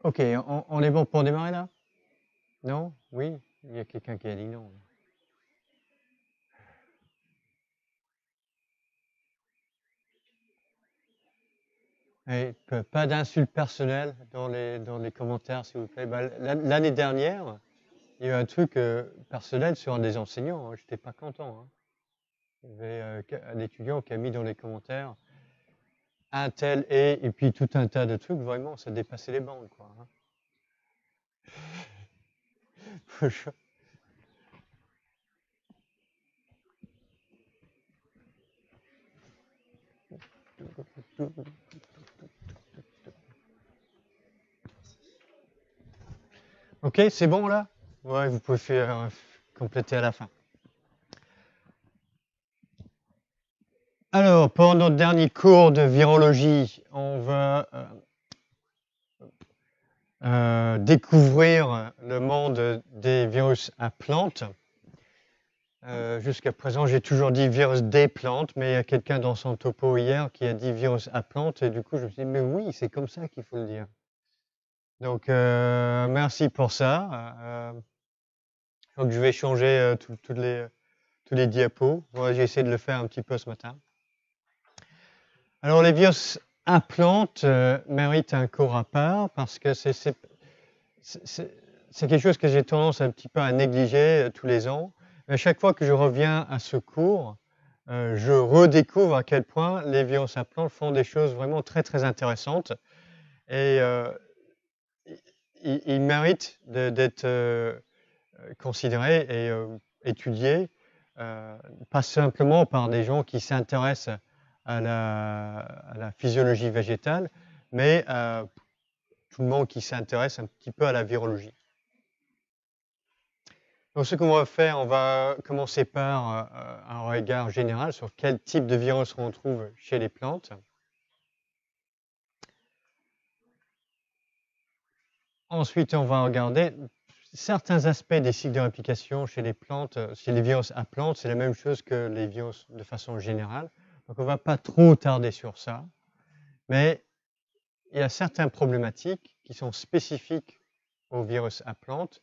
Ok, on est bon pour démarrer là? Non? Oui? Il y a quelqu'un qui a dit non. Et pas d'insultes personnelles dans les commentaires, s'il vous plaît. Bah, l'année dernière, il y a eu un truc personnel sur un des enseignants. Hein. J'étais pas content. Hein. Il y avait un étudiant qui a mis dans les commentaires un tel et puis tout un tas de trucs. Vraiment, ça dépassait les bandes, quoi. Hein. Ok, c'est bon là? Ouais, vous pouvez faire compléter à la fin. Alors, pour notre dernier cours de virologie, on va découvrir le monde des virus à plantes. Jusqu'à présent, j'ai toujours dit virus des plantes, mais il y a quelqu'un dans son topo hier qui a dit virus à plantes, et du coup, je me suis dit, mais oui, c'est comme ça qu'il faut le dire. Donc, merci pour ça. Donc, je vais changer tous les diapos. Voilà, j'ai essayé de le faire un petit peu ce matin. Alors, les virus à plantes méritent un cours à part parce que c'est quelque chose que j'ai tendance un petit peu à négliger tous les ans. Mais à chaque fois que je reviens à ce cours, je redécouvre à quel point les virus à plantes font des choses vraiment très très intéressantes et ils méritent d'être considérés et étudiés, pas simplement par des gens qui s'intéressent à la physiologie végétale, mais tout le monde qui s'intéresse un petit peu à la virologie. Donc ce qu'on va faire, on va commencer par un regard général sur quel type de virus on trouve chez les plantes. Ensuite, on va regarder certains aspects des cycles de réplication chez les plantes, chez les virus à plantes. C'est la même chose que les virus de façon générale. Donc on ne va pas trop tarder sur ça. Mais il y a certaines problématiques qui sont spécifiques aux virus à plantes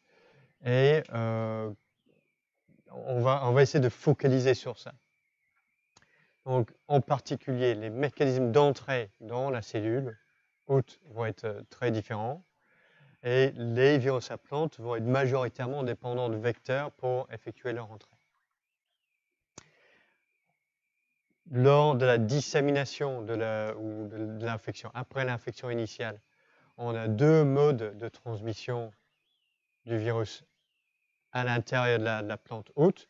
et on va essayer de focaliser sur ça. Donc, en particulier, les mécanismes d'entrée dans la cellule hôte vont être très différents et les virus à plantes vont être majoritairement dépendants de vecteurs pour effectuer leur entrée. Lors de la dissémination de l'infection, après l'infection initiale, on a deux modes de transmission du virus à l'intérieur de la plante hôte.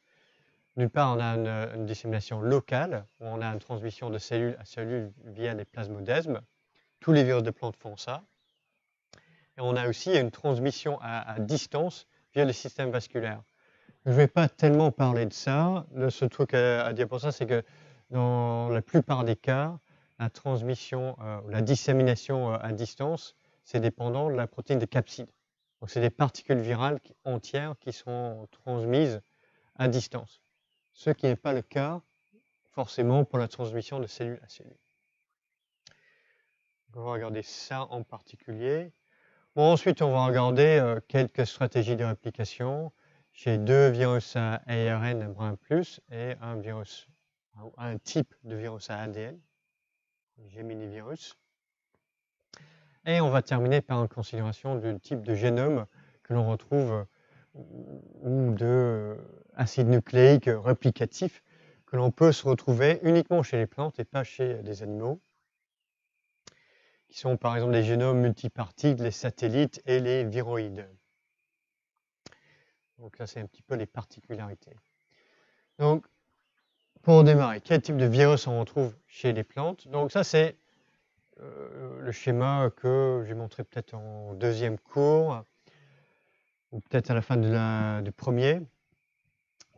D'une part, on a une dissémination locale, où on a une transmission de cellule à cellule via les plasmodesmes. Tous les virus de plantes font ça. Et on a aussi une transmission à distance via le système vasculaire. Je ne vais pas tellement parler de ça. Le seul truc à dire pour ça, c'est que dans la plupart des cas, la transmission, la dissémination à distance, c'est dépendant de la protéine de capside. Donc, c'est des particules virales entières qui sont transmises à distance. Ce qui n'est pas le cas forcément pour la transmission de cellule à cellule. On va regarder ça en particulier. Bon, ensuite, on va regarder quelques stratégies de réplication chez deux virus à ARN brun plus et un type de virus à ADN, Gemini-virus. Et on va terminer par une considération du type de génome que l'on retrouve ou de acide nucléique réplicatif que l'on peut se retrouver uniquement chez les plantes et pas chez des animaux, qui sont par exemple les génomes multipartites, les satellites et les viroïdes. Donc là, c'est un petit peu les particularités. Donc, pour démarrer, quel type de virus on retrouve chez les plantes? Donc ça, c'est le schéma que j'ai montré peut-être en deuxième cours, ou peut-être à la fin du premier,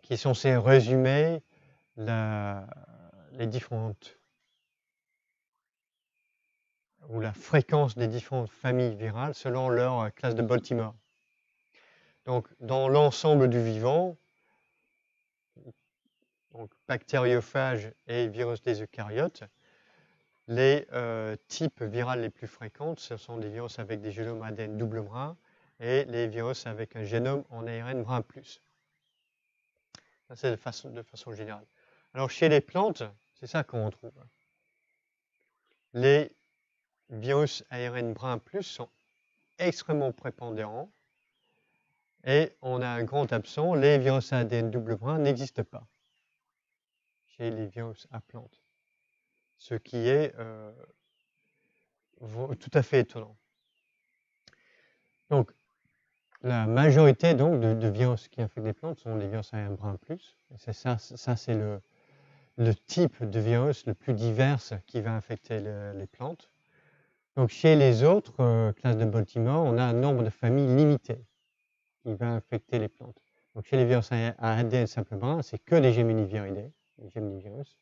qui est censé résumer les différentes ou la fréquence des différentes familles virales selon leur classe de Baltimore. Donc, dans l'ensemble du vivant, donc bactériophages et virus des eucaryotes, Les types viraux les plus fréquents, ce sont des virus avec des génomes ADN double brin et les virus avec un génome en ARN brin plus. Ça, c'est de façon générale. Alors, chez les plantes, c'est ça qu'on retrouve. Les virus ARN brin plus sont extrêmement prépondérants et on a un grand absent. Les virus ADN double brin n'existent pas chez les virus à plantes, ce qui est tout à fait étonnant. Donc, la majorité donc, de virus qui infectent les plantes sont les virus ARN brin plus. Et ça c'est le type de virus le plus divers qui va infecter les plantes. Donc, chez les autres classes de Baltimore, on a un nombre de familles limité qui va infecter les plantes. Donc, chez les virus à ADN simple brin, c'est que des Geminiviridés, les Geminivirus.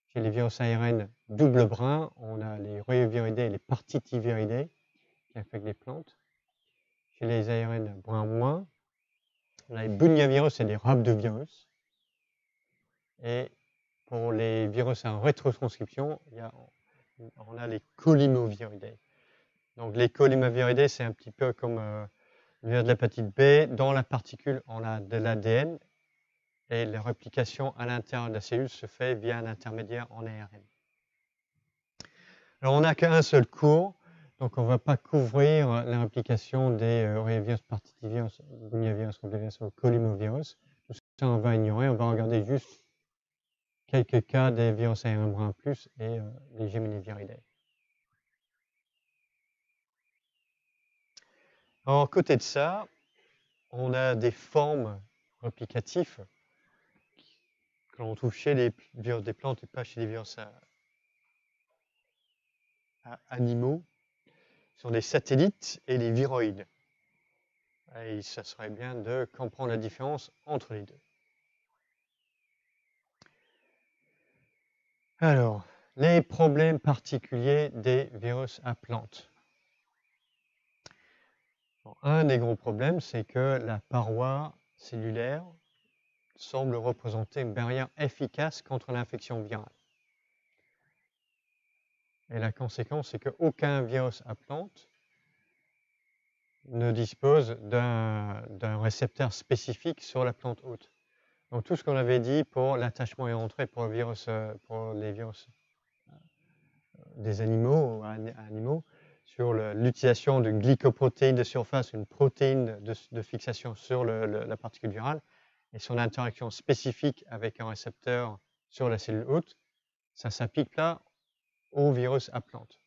Chez les virus ARN double brin, on a les Royoviridés et les Partitiviridés qui infectent les plantes. Chez les ARN brin moins, on a les Bunyavirus et les Rhabdovirus. Et pour les virus en rétrotranscription, on a les Colimoviridés. Donc les Colimoviridés, c'est un petit peu comme le virus de l'hépatite B. Dans la particule, on a de l'ADN et la réplication à l'intérieur de la cellule se fait via un intermédiaire en ARN. Alors on n'a qu'un seul cours, donc on ne va pas couvrir la réplication des rotavirus, partitivirus, bunyavirus, rhabdovirus ou colimovirus. Tout ça on va ignorer, on va regarder juste quelques cas des virus ARN brin plus et les Geminiviridae. Alors, à côté de ça, on a des formes réplicatives que l'on trouve chez les virus des plantes et pas chez les virus animaux. Ce sont les satellites et les viroïdes. Et ça serait bien de comprendre la différence entre les deux. Alors, les problèmes particuliers des virus à plantes. Bon, un des gros problèmes, c'est que la paroi cellulaire semble représenter une barrière efficace contre l'infection virale. Et la conséquence, c'est qu'aucun virus à plante ne dispose d'un récepteur spécifique sur la plante hôte. Donc tout ce qu'on avait dit pour l'attachement et entrée pour les virus des animaux, sur l'utilisation d'une glycoprotéine de surface, une protéine de fixation sur la particule virale, et son interaction spécifique avec un récepteur sur la cellule hôte, ça s'applique là aux virus à plantes.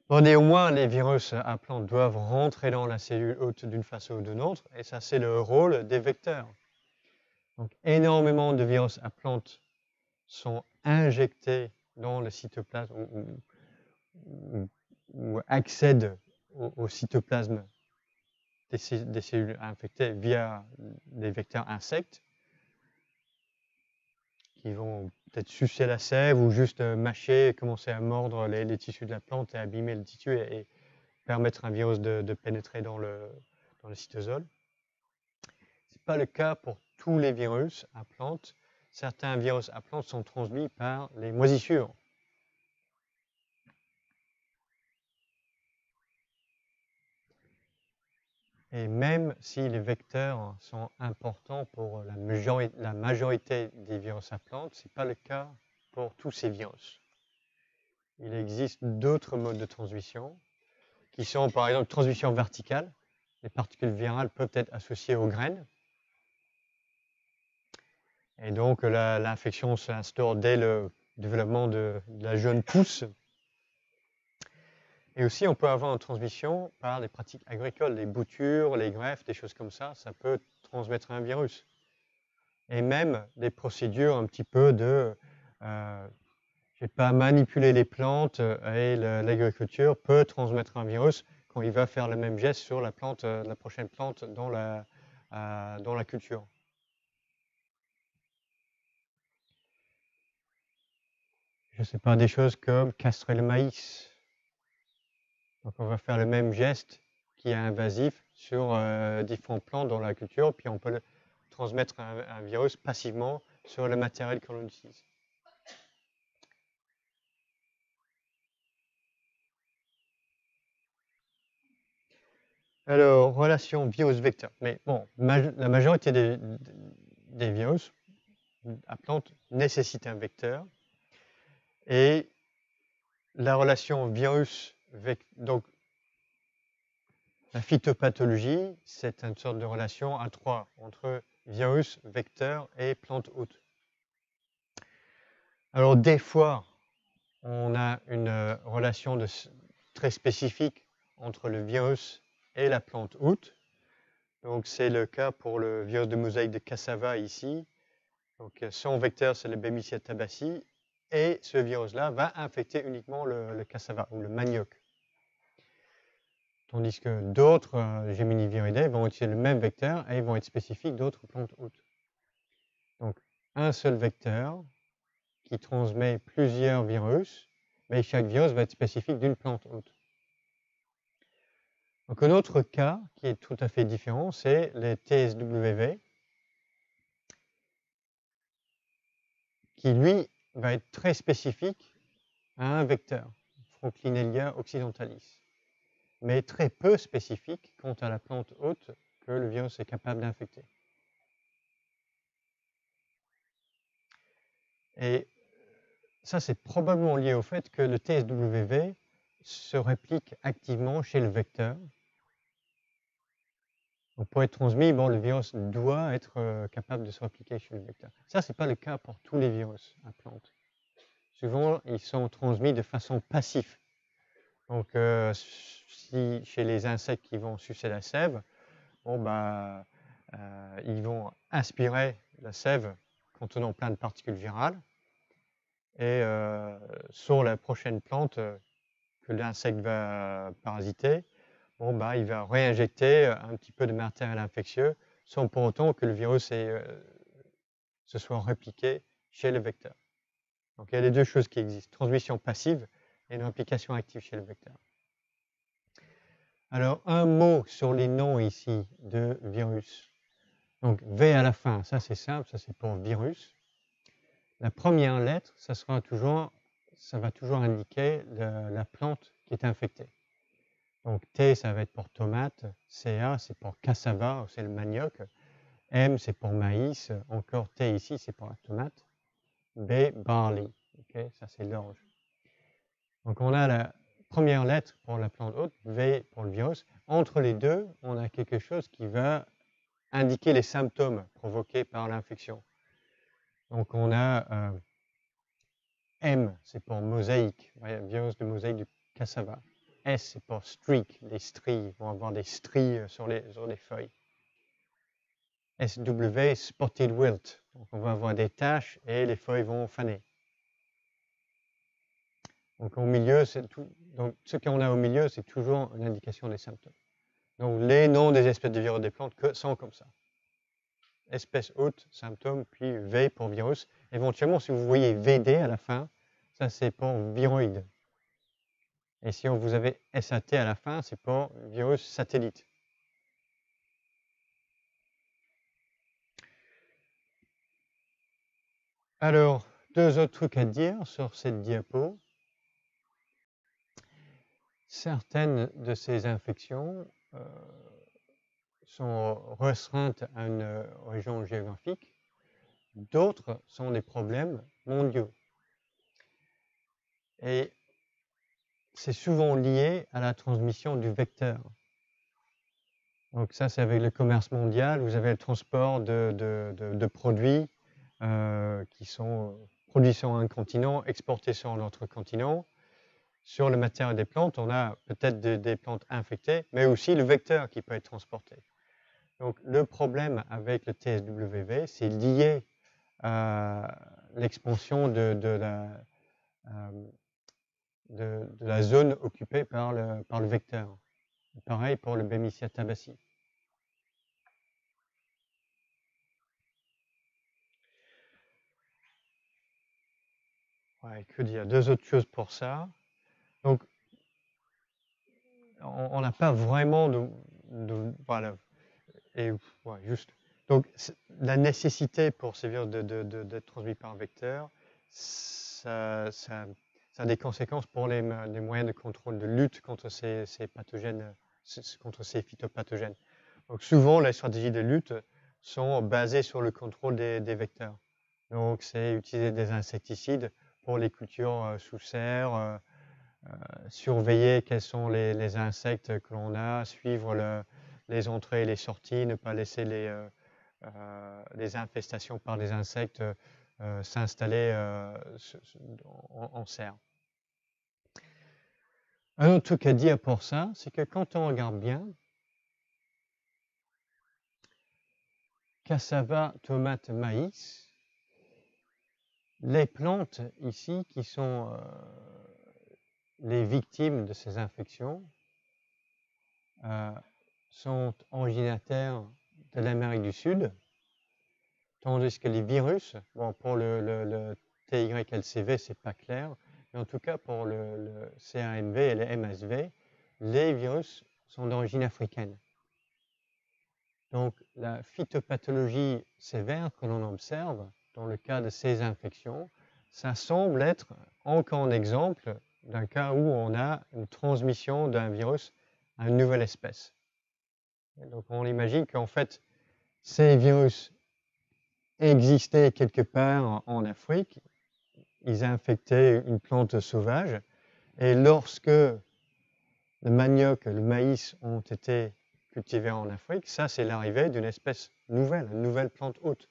Bon, néanmoins, les virus à plantes doivent rentrer dans la cellule hôte d'une façon ou d'une autre, et ça c'est le rôle des vecteurs. Donc énormément de virus à plantes sont injectés dans le cytoplasme ou accèdent au cytoplasme des cellules infectées via des vecteurs insectes qui vont peut-être sucer la sève ou juste mâcher, commencer à mordre les tissus de la plante et abîmer le tissu et permettre à un virus de pénétrer dans le cytosol. Ce n'est pas le cas pour tous les virus à plantes. Certains virus à plantes sont transmis par les moisissures. Et même si les vecteurs sont importants pour la majorité des virus à plantes, ce n'est pas le cas pour tous ces virus. Il existe d'autres modes de transmission qui sont par exemple transmission verticale. Les particules virales peuvent être associées aux graines. Et donc l'infection s'instaure dès le développement de la jeune pousse. Et aussi, on peut avoir une transmission par les pratiques agricoles, les boutures, les greffes, des choses comme ça. Ça peut transmettre un virus. Et même des procédures un petit peu de je ne vais pas manipuler les plantes et l'agriculture peut transmettre un virus quand il va faire le même geste sur la plante, la prochaine plante dans la culture. Je ne sais pas, des choses comme castrer le maïs. Donc on va faire le même geste qui est invasif sur différentes plantes dans la culture, puis on peut transmettre un virus passivement sur le matériel que l'on utilise. Alors, relation virus-vecteur. Mais bon, la majorité des virus à plantes nécessitent un vecteur. Et la relation virus-vecteur, donc la phytopathologie, c'est une sorte de relation à 3 entre virus, vecteur et plante hôte. Alors, des fois, on a une relation très spécifique entre le virus et la plante hôte. Donc, c'est le cas pour le virus de mosaïque de cassava ici. Donc, son vecteur, c'est le Bemisia tabaci. Et ce virus-là va infecter uniquement le cassava ou le manioc. Tandis que d'autres Geminiviridae vont utiliser le même vecteur et ils vont être spécifiques d'autres plantes hôtes. Donc, un seul vecteur qui transmet plusieurs virus, mais chaque virus va être spécifique d'une plante hôte. Donc, un autre cas qui est tout à fait différent, c'est les TSWV, qui lui va être très spécifique à un vecteur, Frankliniella occidentalis, mais très peu spécifique quant à la plante hôte que le virus est capable d'infecter. Et ça, c'est probablement lié au fait que le TSWV se réplique activement chez le vecteur. Donc, pour être transmis, bon, le virus doit être capable de se répliquer chez le vecteur. Ça, ce n'est pas le cas pour tous les virus à plantes. Souvent, ils sont transmis de façon passive. Donc, si chez les insectes qui vont sucer la sève, bon, bah, ils vont aspirer la sève contenant plein de particules virales. Et sur la prochaine plante que l'insecte va parasiter, bon, bah, il va réinjecter un petit peu de matériel infectieux sans pour autant que le virus se soit répliqué chez le vecteur. Donc il y a les deux choses qui existent, transmission passive et une réplication active chez le vecteur. Alors un mot sur les noms ici de virus. Donc V à la fin, ça c'est simple, ça c'est pour virus. La première lettre, ça va toujours indiquer la plante qui est infectée. Donc T, ça va être pour tomate, CA, c'est pour cassava, c'est le manioc, M, c'est pour maïs, encore T ici, c'est pour la tomate, B, barley, okay, ça c'est l'orge. Donc on a la première lettre pour la plante hôte, V pour le virus. Entre les deux, on a quelque chose qui va indiquer les symptômes provoqués par l'infection. Donc on a M, c'est pour mosaïque, virus de mosaïque du cassava. S, c'est pour streak, les stries, vont avoir des stries sur les feuilles. SW, spotted wilt, donc on va avoir des taches et les feuilles vont faner. Donc au milieu, donc ce qu'on a au milieu, c'est toujours une indication des symptômes. Donc les noms des espèces de virus des plantes sont comme ça. Espèce hôte, symptômes, puis V pour virus. Éventuellement, si vous voyez VD à la fin, ça c'est pour viroïde. Et si vous avez SAT à la fin, c'est pour virus satellite. Alors, deux autres trucs à dire sur cette diapo. Certaines de ces infections sont restreintes à une région géographique. D'autres sont des problèmes mondiaux. Et c'est souvent lié à la transmission du vecteur. Donc ça, c'est avec le commerce mondial. Vous avez le transport de produits qui sont produits sur un continent, exportés sur un autre continent. Sur le matériel des plantes, on a peut-être des plantes infectées, mais aussi le vecteur qui peut être transporté. Donc le problème avec le TSWV, c'est lié à l'expansion de la zone occupée par le vecteur. Pareil pour le Bemisia tabaci. Ouais, que dire? Deux autres choses pour ça. Donc, on n'a pas vraiment voilà. Et ouais, juste. Donc, la nécessité pour ces virus d'être transmis par un vecteur, ça a des conséquences pour les moyens de contrôle de lutte contre ces pathogènes contre ces phytopathogènes. Donc souvent, les stratégies de lutte sont basées sur le contrôle des vecteurs. Donc c'est utiliser des insecticides pour les cultures sous serre, surveiller quels sont les insectes que l'on a, suivre les entrées et les sorties, ne pas laisser les infestations par les insectes s'installer en serre. Un autre truc à dire pour ça, c'est que quand on regarde bien, cassava, tomate, maïs, les plantes ici qui sont les victimes de ces infections sont originaires de l'Amérique du Sud, tandis que les virus, bon, pour le TYLCV, c'est pas clair, mais en tout cas pour le CRMV et le MSV, les virus sont d'origine africaine. Donc la phytopathologie sévère que l'on observe dans le cas de ces infections, ça semble être encore un exemple d'un cas où on a une transmission d'un virus à une nouvelle espèce. Et donc on imagine qu'en fait, ces virus existaient quelque part en Afrique, ils infectaient une plante sauvage, et lorsque le manioc, le maïs ont été cultivés en Afrique, ça c'est l'arrivée d'une espèce nouvelle, une nouvelle plante hôte.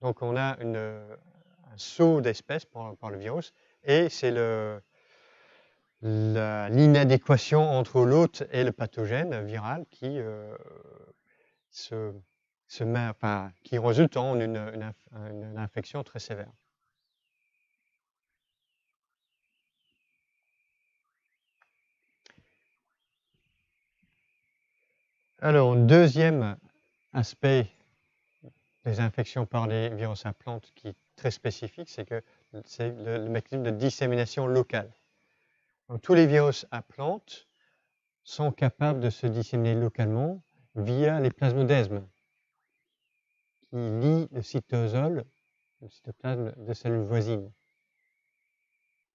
Donc on a un saut d'espèces par le virus, et c'est l'inadéquation entre l'hôte et le pathogène viral qui qui résulte en une infection très sévère. Alors, deuxième aspect des infections par les virus à plantes qui est très spécifique, c'est que c'est le mécanisme de dissémination locale. Donc, tous les virus à plantes sont capables de se disséminer localement via les plasmodesmes qui lient le cytosol, le cytoplasme de cellules voisines.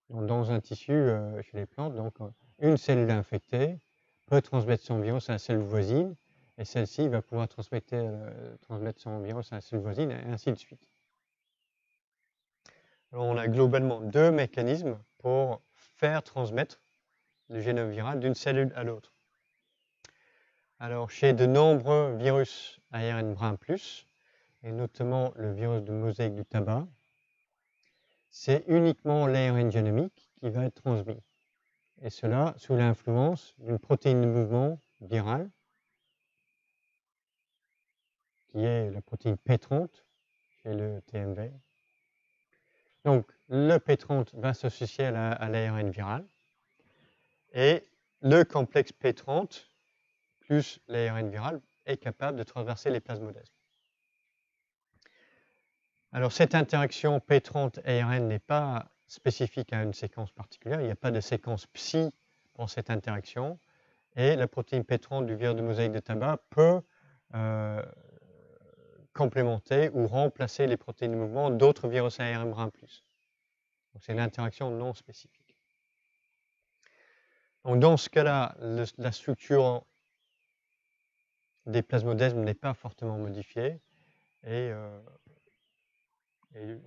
Donc, dans un tissu chez les plantes, donc, une cellule infectée peut transmettre son virus à la cellule voisine, et celle-ci va pouvoir transmettre son virus à la cellule voisine, et ainsi de suite. Alors, on a globalement deux mécanismes pour faire transmettre le génome viral d'une cellule à l'autre. Alors, chez de nombreux virus ARN brun+, et notamment le virus de mosaïque du tabac, c'est uniquement l'ARN génomique qui va être transmis. Et cela sous l'influence d'une protéine de mouvement virale, qui est la protéine P30 chez le TMV. Donc, le P30 va s'associer à l'ARN viral, et le complexe P30 plus l'ARN viral est capable de traverser les plasmodesmes. Alors, cette interaction P30-ARN n'est pas spécifique à une séquence particulière, il n'y a pas de séquence psi pour cette interaction, et la protéine P30 du virus de mosaïque de tabac peut complémenter ou remplacer les protéines de mouvement d'autres virus ARN brun+. Donc c'est l'interaction non spécifique. Donc dans ce cas-là, la structure des plasmodesmes n'est pas fortement modifiée, et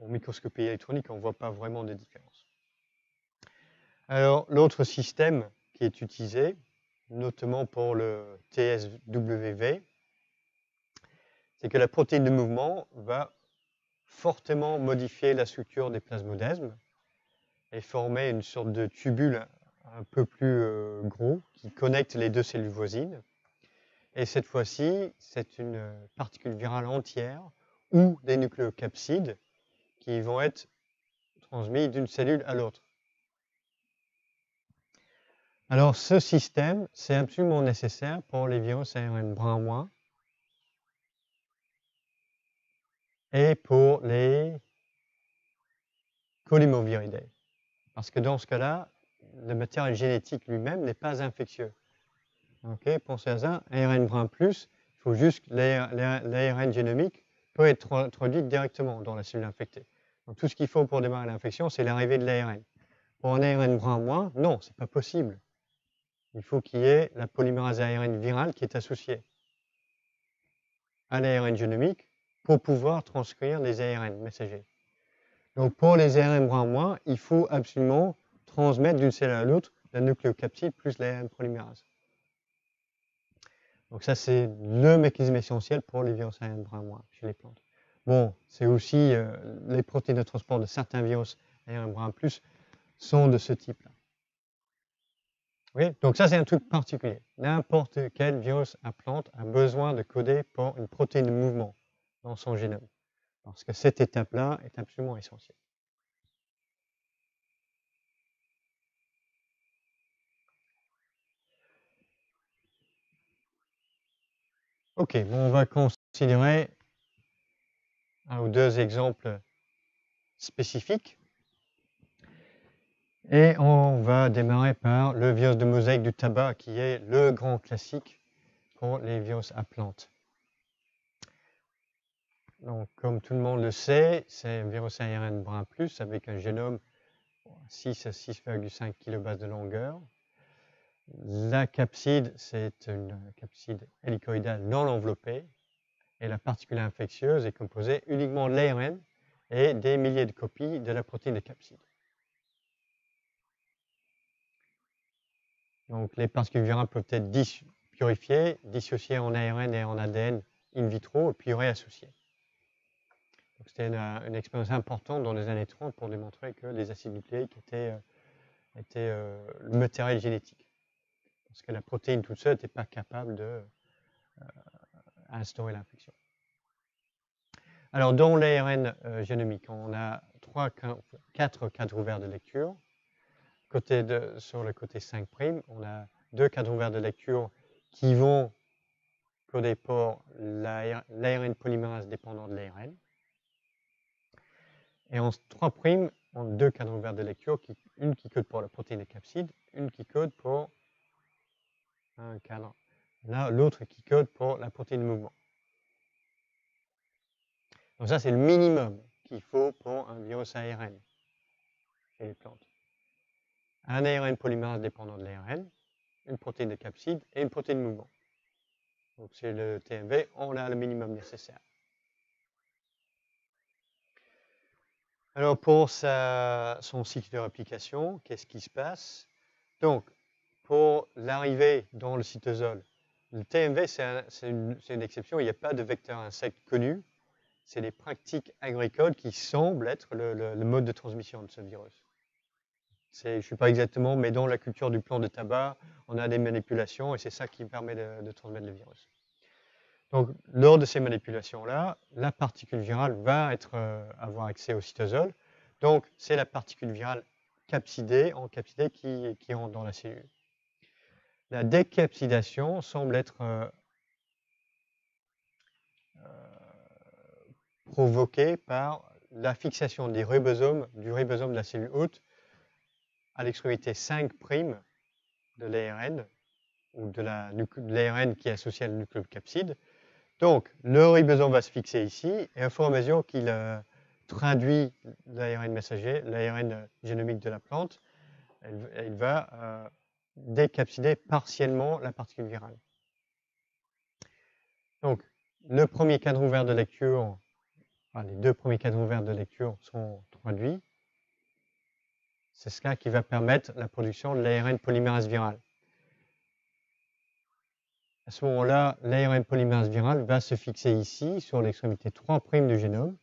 en microscopie électronique, on ne voit pas vraiment de différence. Alors l'autre système qui est utilisé, notamment pour le TSWV, c'est que la protéine de mouvement va fortement modifier la structure des plasmodesmes et former une sorte de tubule un peu plus gros qui connecte les deux cellules voisines. Et cette fois-ci, c'est une particule virale entière ou des nucléocapsides qui vont être transmis d'une cellule à l'autre. Alors ce système, c'est absolument nécessaire pour les virus ARN brun-moins et pour les colymoviridae. Parce que dans ce cas-là, le matériel génétique lui-même n'est pas infectieux. Okay, pensez à ça, ARN brun+, il faut juste l'ARN génomique peut être introduit directement dans la cellule infectée. Donc tout ce qu'il faut pour démarrer l'infection, c'est l'arrivée de l'ARN. Pour un ARN brun-moins, non, ce n'est pas possible. il faut qu'il y ait la polymérase ARN virale qui est associée à l'ARN génomique pour pouvoir transcrire les ARN messagers. Donc pour les ARN brin-moi, il faut absolument transmettre d'une cellule à l'autre la nucléocapside plus l'ARN polymérase. Donc ça, c'est le mécanisme essentiel pour les virus ARN brin-moi chez les plantes. Bon, c'est aussi les protéines de transport de certains virus ARN brin+ sont de ce type-là. Oui, donc ça, c'est un truc particulier. N'importe quel virus à plante a besoin de coder pour une protéine de mouvement dans son génome. Parce que cette étape-là est absolument essentielle. Ok, bon, on va considérer un ou deux exemples spécifiques. Et on va démarrer par le virus de mosaïque du tabac, qui est le grand classique pour les virus à plantes. Donc, comme tout le monde le sait, c'est un virus ARN brin+ avec un génome 6 à 6,5 kb de longueur. La capside, c'est une capside hélicoïdale non enveloppée. Et la particule infectieuse est composée uniquement de l'ARN et des milliers de copies de la protéine de capside. Donc, les particules virales peuvent être purifiées, dissociées en ARN et en ADN in vitro, puis réassociées. C'était une expérience importante dans les années 30 pour démontrer que les acides nucléiques étaient le matériel génétique. Parce que la protéine toute seule n'était pas capable d'instaurer l'infection. Alors, dans l'ARN génomique, on a 4 cadres ouverts de lecture. Sur le côté 5', on a 2 cadres ouverts de lecture qui vont coder pour l'ARN polymérase dépendant de l'ARN. Et en 3', on a 2 cadres ouverts de lecture, une qui code pour la protéine de capside, une qui code pour un cadre là, l'autre qui code pour la protéine de mouvement. Donc ça, c'est le minimum qu'il faut pour un virus ARN chez les plantes. Un ARN polymérase dépendant de l'ARN, une protéine de capside et une protéine de mouvement. Donc c'est le TMV, on a le minimum nécessaire. Alors pour son cycle de réplication, qu'est-ce qui se passe? Donc pour l'arrivée dans le cytosol, le TMV c'est une exception, il n'y a pas de vecteur insecte connu. C'est les pratiques agricoles qui semblent être le mode de transmission de ce virus. Je ne sais pas exactement, mais dans la culture du plant de tabac, on a des manipulations et c'est ça qui permet de transmettre le virus. Donc, lors de ces manipulations-là, la particule virale va avoir accès au cytosol. Donc, c'est la particule virale encapsidée qui rentre dans la cellule. La décapsidation semble être provoquée par la fixation du ribosome de la cellule hôte à l'extrémité 5' de l'ARN, ou de l'ARN qui est associé à la nucléocapside. Donc, le ribosome va se fixer ici, et au fur et à mesure qu'il traduit l'ARN messager, l'ARN génomique de la plante, il va décapsider partiellement la particule virale. Donc, le premier cadre ouvert de lecture, les 2 premiers cadres ouverts de lecture sont traduits. C'est cela qui va permettre la production de l'ARN polymérase virale. À ce moment-là, l'ARN polymérase virale va se fixer ici, sur l'extrémité 3' du génome,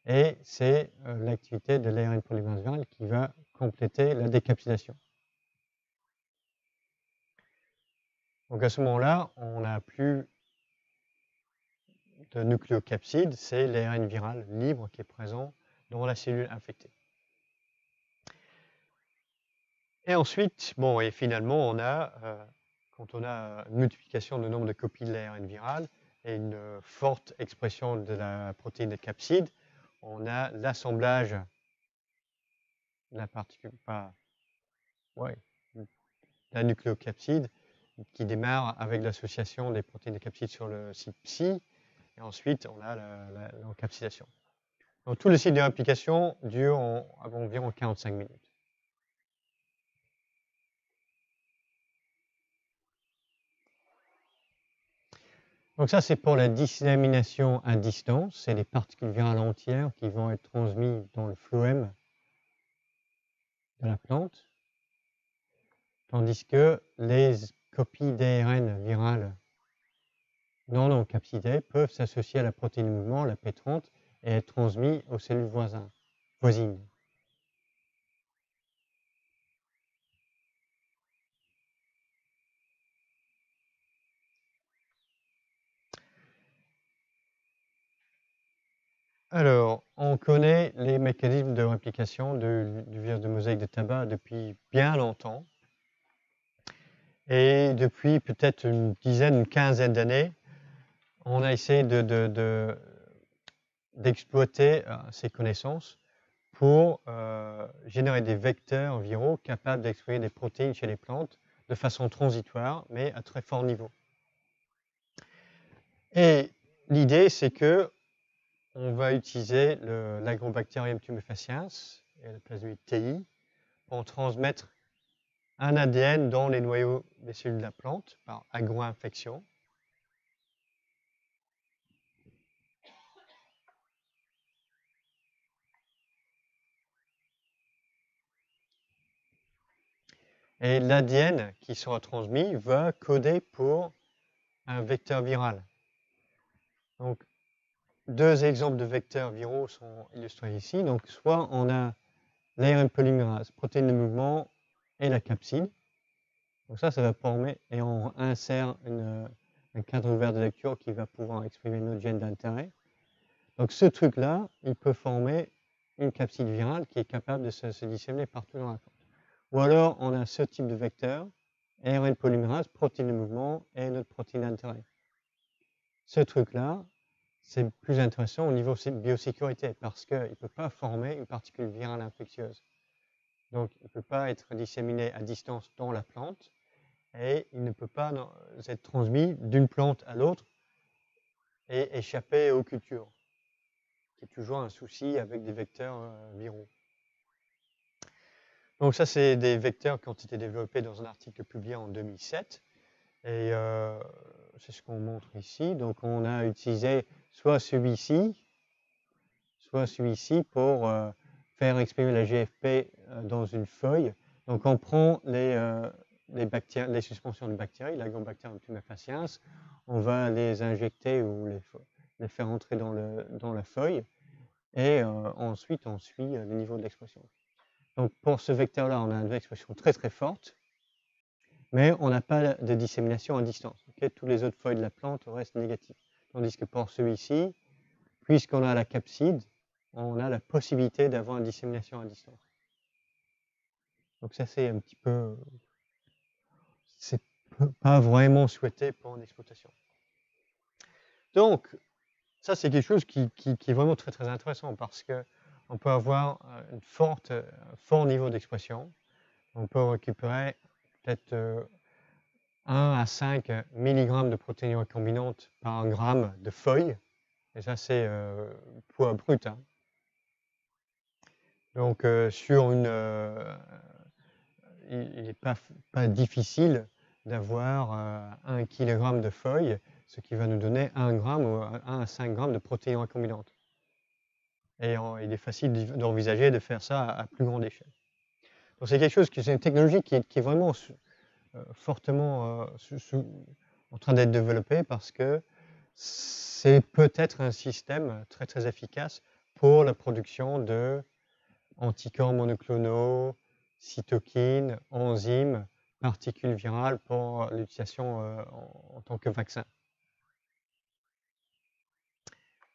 et c'est l'activité de l'ARN polymérase virale qui va compléter la décapsidation. Donc à ce moment-là, on n'a plus de nucléocapside, c'est l'ARN viral libre qui est présent dans la cellule infectée. Et ensuite, bon, et finalement, on a, quand on a une multiplication du nombre de copies de l'ARN viral et une forte expression de la protéine de capside, on a l'assemblage de la particule, la nucléocapside qui démarre avec l'association des protéines de capside sur le site psi, et ensuite on a l'encapsidation. Donc tout le cycle de réplication dure environ 45 minutes. Donc ça, c'est pour la dissémination à distance. C'est les particules virales entières qui vont être transmises dans le phloème de la plante. Tandis que les copies d'ARN virales non encapsidées peuvent s'associer à la protéine de mouvement, la P30, et être transmises aux cellules voisines. Alors, on connaît les mécanismes de réplication du virus de mosaïque de tabac depuis bien longtemps. Et depuis peut-être une dizaine, une quinzaine d'années, on a essayé d'exploiter ces connaissances pour générer des vecteurs viraux capables d'exprimer des protéines chez les plantes de façon transitoire, mais à très fort niveau. Et l'idée, c'est que on va utiliser l'Agrobacterium tumefaciens et le plasmide TI pour transmettre un ADN dans les noyaux des cellules de la plante par agro-infection. Et l'ADN qui sera transmis va coder pour un vecteur viral. Donc, deux exemples de vecteurs viraux sont illustrés ici. Donc, soit on a l'ARN polymérase, protéine de mouvement et la capside. Donc ça va former, et on insère un cadre ouvert de lecture qui va pouvoir exprimer notre gène d'intérêt. Donc ce truc-là, il peut former une capside virale qui est capable de se disséminer partout dans la plante. Ou alors, on a ce type de vecteur, ARN polymérase, protéine de mouvement et notre protéine d'intérêt. Ce truc-là, c'est plus intéressant au niveau de biosécurité parce qu'il ne peut pas former une particule virale infectieuse. Donc, il ne peut pas être disséminé à distance dans la plante et il ne peut pas être transmis d'une plante à l'autre et échapper aux cultures, qui est toujours un souci avec des vecteurs viraux. Donc ça, c'est des vecteurs qui ont été développés dans un article publié en 2007. Et c'est ce qu'on montre ici. Donc on a utilisé soit celui-ci pour faire exprimer la GFP dans une feuille. Donc on prend les suspensions de bactéries, l'Agrobacterium tumefaciens, on va les injecter ou les faire entrer dans la feuille et ensuite on suit le niveau de l'expression. Donc pour ce vecteur-là, on a une expression très très forte, mais on n'a pas de dissémination à distance. Okay, tous les autres feuilles de la plante restent négatives. Tandis que pour celui-ci, puisqu'on a la capside, on a la possibilité d'avoir une dissémination à distance. Donc ça, c'est un petit peu... c'est pas vraiment souhaité pour une exploitation. Donc, ça, c'est quelque chose qui est vraiment très très intéressant parce qu'on peut avoir un fort niveau d'expression. On peut récupérer peut-être 1 à 5 mg de protéines recombinantes par gramme de feuilles. Et ça, c'est poids brut. Hein. Donc, sur il n'est pas difficile d'avoir 1 kg de feuilles, ce qui va nous donner 1 gramme ou 1 à 5 grammes de protéines recombinantes. Et il est facile d'envisager de faire ça à plus grande échelle. Donc, c'est une technologie qui est vraiment fortement en train d'être développée parce que c'est peut-être un système très très efficace pour la production de anticorps monoclonaux, cytokines, enzymes, particules virales pour l'utilisation en tant que vaccin.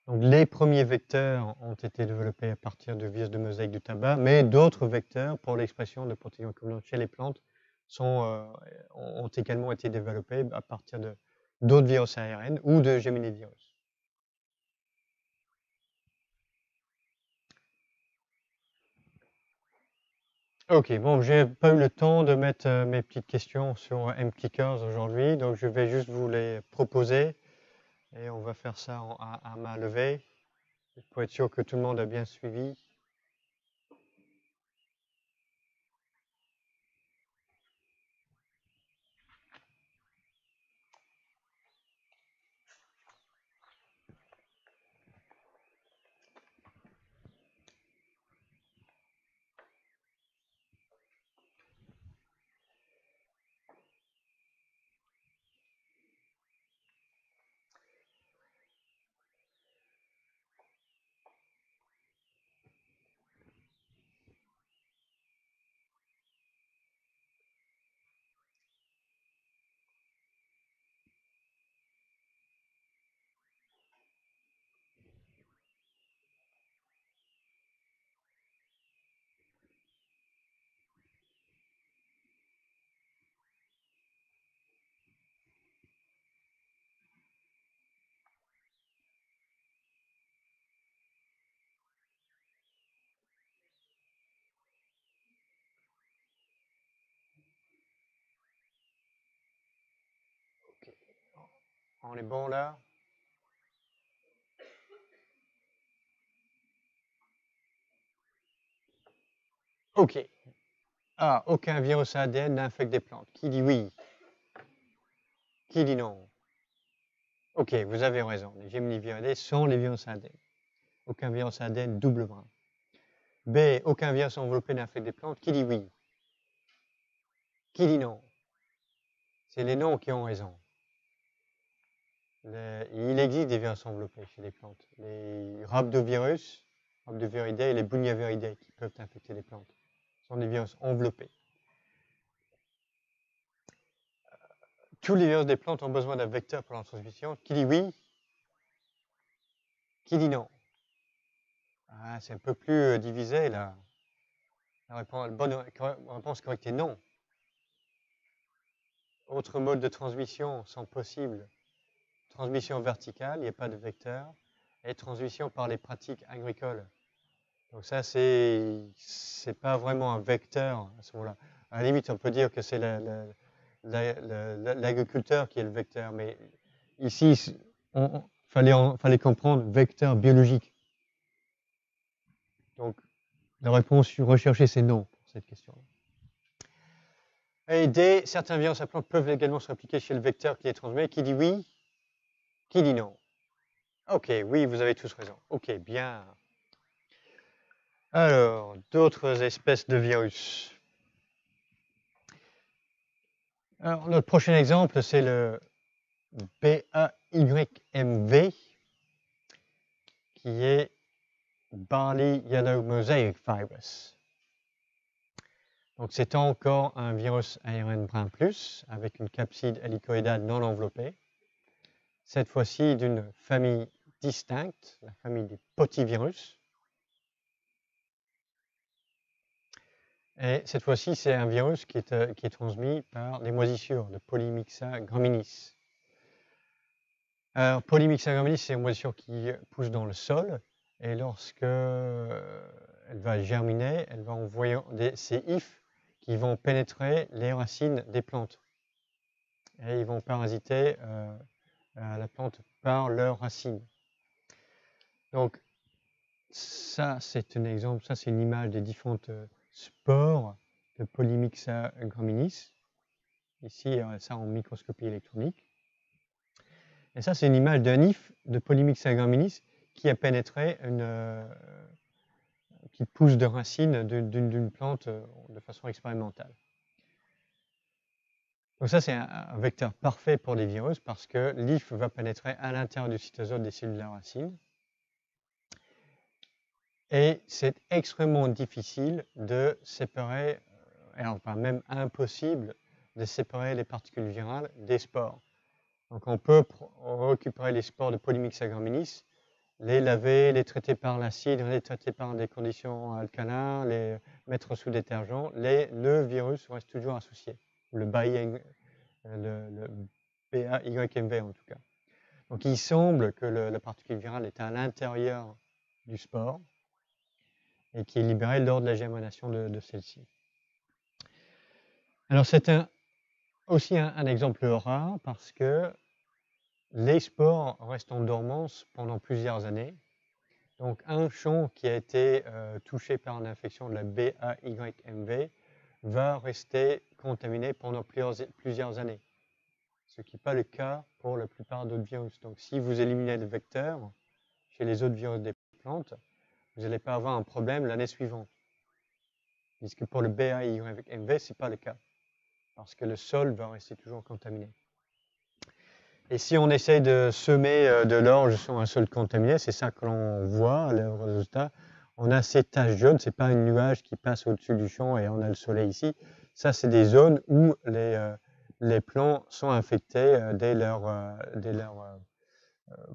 Donc, les premiers vecteurs ont été développés à partir de virus de mosaïque du tabac, mais d'autres vecteurs pour l'expression de protéines recombinantes chez les plantes ont également été développés à partir d'autres virus ARN ou de Gemini-virus. Ok, bon, j'ai pas eu le temps de mettre mes petites questions sur mClickers aujourd'hui, donc je vais juste vous les proposer et on va faire ça à main levée pour être sûr que tout le monde a bien suivi. On est bon là? Ok. Ah, aucun virus ADN n'infecte des plantes. Qui dit oui? Qui dit non? Ok, vous avez raison. Les Geminiviridés sont les virus ADN. Aucun virus ADN double brin. B, aucun virus enveloppé n'infecte des plantes. Qui dit oui? Qui dit non? C'est les noms qui ont raison. Il existe des virus enveloppés chez les plantes. Les rhabdovirus, Rhabdoviridae et les Bunyiaviridae qui peuvent infecter les plantes. Ce sont des virus enveloppés. Tous les virus des plantes ont besoin d'un vecteur pour leur transmission. Qui dit oui? Qui dit non? Ah, c'est un peu plus divisé là. La bonne réponse correcte est non. Autres modes de transmission sont possibles. Transmission verticale, il n'y a pas de vecteur, et transmission par les pratiques agricoles. Donc ça, c'est pas vraiment un vecteur à ce moment-là. À la limite, on peut dire que c'est l'agriculteur qui est le vecteur, mais ici, fallait comprendre vecteur biologique. Donc, la réponse recherchée, c'est non pour cette question-là. Et D, certains virus à plantes peuvent également se répliquer chez le vecteur qui les transmet. Qui dit oui? Qui dit non? Ok, oui, vous avez tous raison. Ok, bien. Alors, d'autres espèces de virus. Alors, notre prochain exemple, c'est le BAYMV, qui est Barley Yellow Mosaic Virus. Donc, c'est encore un virus ARN brun plus, avec une capside hélicoïdale non enveloppée. Cette fois-ci d'une famille distincte, la famille des potivirus. Et cette fois-ci, c'est un virus qui est transmis par les moisissures de Polymyxa graminis. Alors, Polymyxa graminis, c'est une moisissure qui pousse dans le sol. Et lorsque elle va germiner, elle va envoyer ces ifs qui vont pénétrer les racines des plantes. Et ils vont parasiter la plante par leurs racines. Donc, ça, c'est un exemple, ça, c'est une image des différentes spores de Polymyxa graminis. Ici, ça en microscopie électronique. Et ça, c'est une image d'un if de Polymyxa graminis qui a pénétré qui pousse de racines d'une plante de façon expérimentale. Donc ça, c'est un vecteur parfait pour les virus parce que l'if va pénétrer à l'intérieur du cytosol des cellules de la racine. Et c'est extrêmement difficile de séparer, enfin même impossible, de séparer les particules virales des spores. Donc on peut récupérer les spores de Polymyxa graminis, les laver, les traiter par l'acide, les traiter par des conditions alcalines, les mettre sous détergent, le virus reste toujours associé, le BAYMV en tout cas. Donc il semble que la particule virale est à l'intérieur du spore et qui est libérée lors de la germination de celle-ci. Alors c'est aussi un exemple rare parce que les spores restent en dormance pendant plusieurs années. Donc un champ qui a été touché par une infection de la BAYMV va rester contaminé pendant plusieurs années, ce qui n'est pas le cas pour la plupart d'autres virus. Donc si vous éliminez le vecteur chez les autres virus des plantes, vous n'allez pas avoir un problème l'année suivante. Puisque pour le BAYMV, ce n'est pas le cas, parce que le sol va rester toujours contaminé. Et si on essaye de semer de l'orge sur un sol contaminé, c'est ça que l'on voit, le résultat. On a ces taches jaunes, ce n'est pas un nuage qui passe au-dessus du champ et on a le soleil ici. Ça, c'est des zones où les plants sont infectés dès leur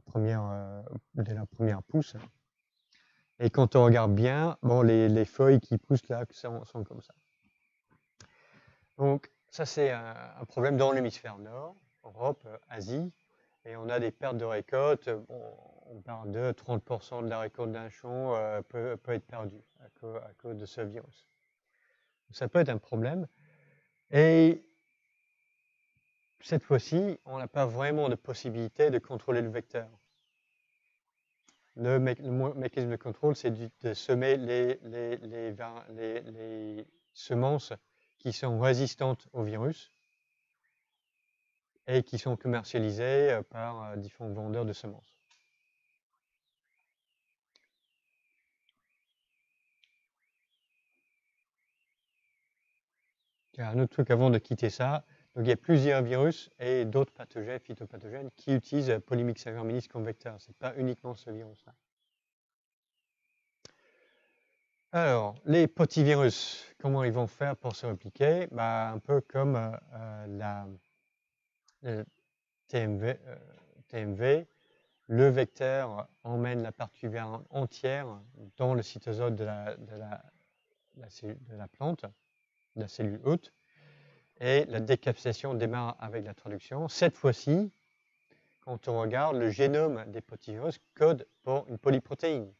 première pousse. Et quand on regarde bien, bon, les feuilles qui poussent là sont comme ça. Donc, ça, c'est un problème dans l'hémisphère nord, Europe, Asie, et on a des pertes de récolte. Bon, on parle de 30% de la récolte d'un champ peut être perdue à cause de ce virus. Ça peut être un problème. Et cette fois-ci, on n'a pas vraiment de possibilité de contrôler le vecteur. Le mécanisme de contrôle, c'est de semer les semences qui sont résistantes au virus et qui sont commercialisées par différents vendeurs de semences. Il y a un autre truc avant de quitter ça. Donc, il y a plusieurs virus et d'autres pathogènes, phytopathogènes, qui utilisent Polymyxavium minis comme vecteur. Ce n'est pas uniquement ce virus-là. Alors, les petits virus, comment ils vont faire pour se répliquer? Un peu comme le TMV, le vecteur emmène la partie virale entière dans le cytosol de la plante, de la cellule hôte, et la décapsulation démarre avec la traduction. Cette fois-ci, quand on regarde, le génome des petits virus code pour une polyprotéine.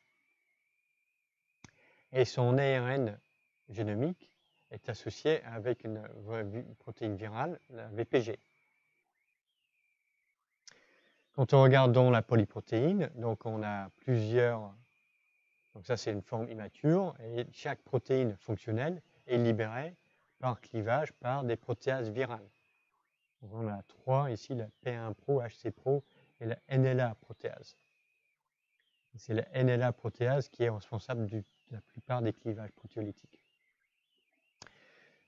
Et son ARN génomique est associé avec une protéine virale, la VPG. Quand on regarde dans la polyprotéine, donc on a plusieurs, donc ça c'est une forme immature, et chaque protéine fonctionnelle est libérée par clivage par des protéases virales. Donc on a 3 ici, la P1-Pro, HC-Pro et la NLA protéase. C'est la NLA protéase qui est responsable de la plupart des clivages protéolytiques.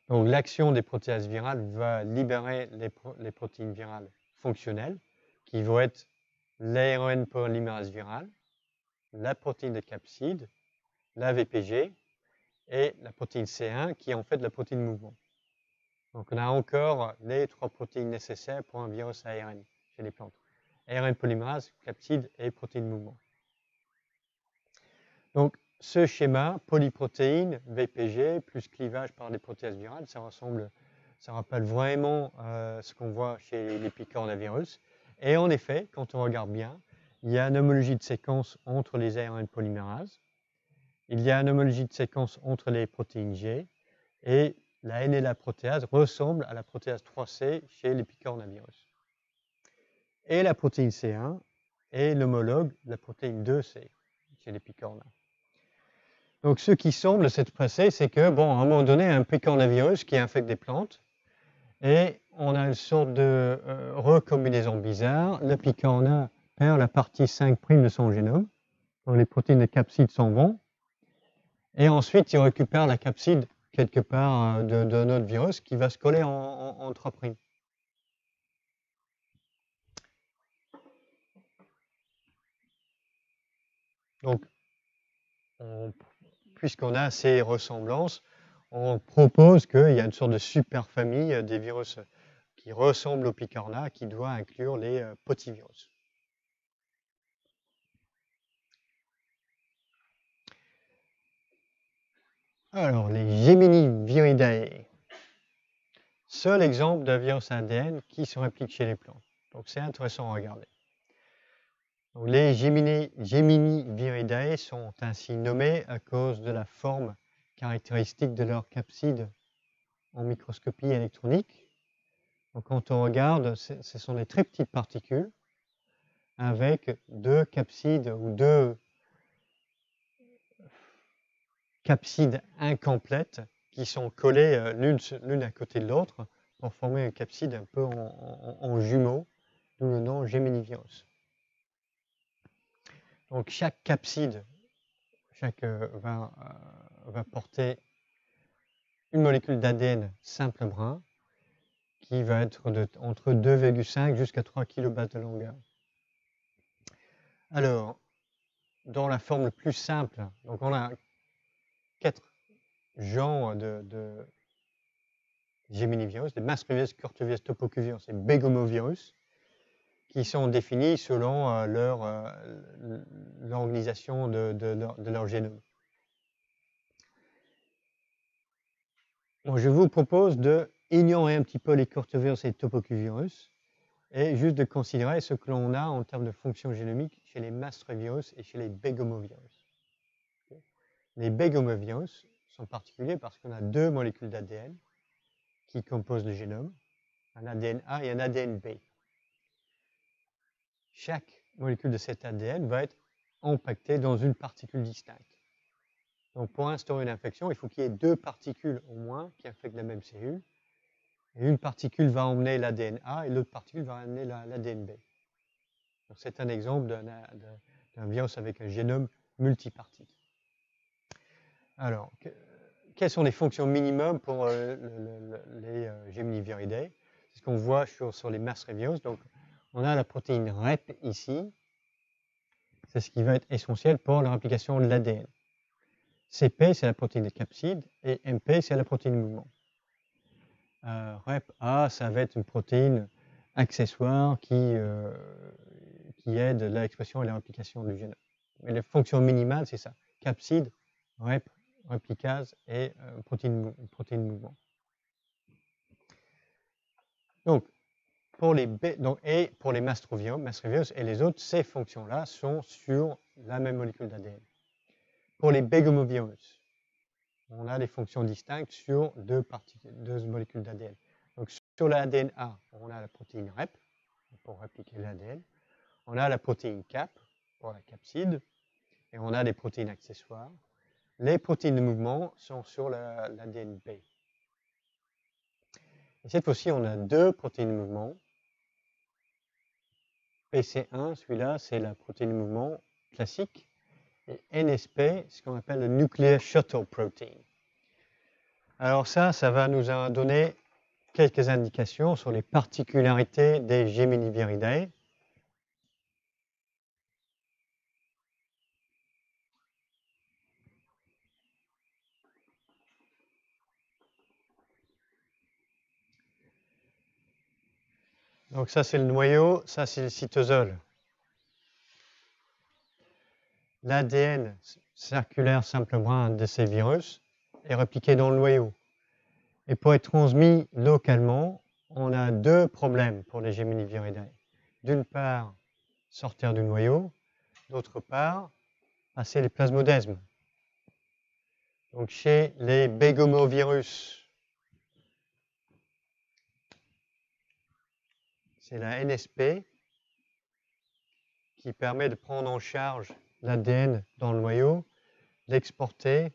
Donc l'action des protéases virales va libérer les protéines virales fonctionnelles qui vont être l'ARN polymérase virale, la protéine de capside, la VPG et la protéine C1 qui est en fait la protéine mouvement. Donc on a encore les 3 protéines nécessaires pour un virus ARN chez les plantes. ARN polymérase, capside et protéine mouvement. Donc ce schéma, polyprotéine, VPG, plus clivage par des protéases virales, ça rappelle vraiment ce qu'on voit chez les picornavirus. Et en effet, quand on regarde bien, il y a une homologie de séquence entre les ARN polymérases, il y a une homologie de séquence entre les protéines G, et la NLA protéase ressemble à la protéase 3C chez les picornavirus. Et la protéine C1 est l'homologue de la protéine 2C chez les picornas. Donc, ce qui semble s'être passé, c'est que, bon, à un moment donné, un picornavirus qui infecte des plantes, et on a une sorte de recombinaison bizarre. Le picorna perd la partie 5' de son génome, donc les protéines de capside s'en vont, et ensuite il récupère la capside quelque part de notre virus qui va se coller en 3'. Donc, puisqu'on a ces ressemblances, on propose qu'il y a une sorte de superfamille des virus qui ressemblent au picorna, qui doit inclure les petits virus. Alors, les Geminiviridae. Seul exemple d'un virus ADN qui se réplique chez les plantes. Donc, c'est intéressant à regarder. Donc, les Geminiviridae sont ainsi nommés à cause de la forme caractéristique de leur capside en microscopie électronique. Donc, quand on regarde, ce sont des très petites particules avec 2 capsides ou 2 capsides incomplètes qui sont collées l'une à côté de l'autre pour former une capside un peu en jumeaux, d'où le nom Geminivirus. Donc chaque capside va porter une molécule d'ADN simple brun qui va être entre 2,5 jusqu'à 3 kB de longueur. Alors, dans la forme la plus simple, donc on a 4 genres de Geminivirus, des mastrovirus, cortovirus, topocuvirus et bégomovirus, qui sont définis selon l'organisation de leur génome. Bon, je vous propose d'ignorer un petit peu les cortovirus et les topocuvirus et juste de considérer ce que l'on a en termes de fonction génomique chez les mastrovirus et chez les bégomovirus. Les bégomovirus sont particuliers parce qu'on a 2 molécules d'ADN qui composent le génome. un ADN A et un ADN B. Chaque molécule de cet ADN va être empaquetée dans une particule distincte. Donc pour instaurer une infection, il faut qu'il y ait deux particules au moins qui infectent la même cellule. Et une particule va emmener l'ADN A et l'autre particule va emmener l'ADN B. C'est un exemple d'un virus avec un génome multipartite. Alors, quelles sont les fonctions minimum pour les Geminiviridae? C'est ce qu'on voit sur les mass reviews. Donc, on a la protéine REP ici. C'est ce qui va être essentiel pour la réplication de l'ADN. CP, c'est la protéine de capside, et MP, c'est la protéine de mouvement. REP-A, ça va être une protéine accessoire qui aide l'expression et la réplication du génome. Mais les fonctions minimales, c'est ça. Capside, REP, réplicase et protéine de mouvement. Donc, pour les mastrovirus et les autres, ces fonctions-là sont sur la même molécule d'ADN. Pour les bégomovirus, on a des fonctions distinctes sur deux molécules d'ADN. Donc, sur l'ADN A, on a la protéine REP pour répliquer l'ADN. On a la protéine CAP pour la capside. Et on a des protéines accessoires. Les protéines de mouvement sont sur l'ADN B. Et cette fois-ci, on a deux protéines de mouvement. PC1, celui-là, c'est la protéine de mouvement classique. Et NSP, ce qu'on appelle le Nuclear Shuttle Protein. Alors ça va nous donner quelques indications sur les particularités des Geminiviridae. Donc ça, c'est le noyau, ça, c'est le cytosol. L'ADN circulaire simple brun de ces virus est répliqué dans le noyau. Et pour être transmis localement, on a deux problèmes pour les Geminiviridae. D'une part, sortir du noyau, d'autre part, passer les plasmodesmes. Donc chez les bégomovirus, c'est la NSP qui permet de prendre en charge l'ADN dans le noyau, l'exporter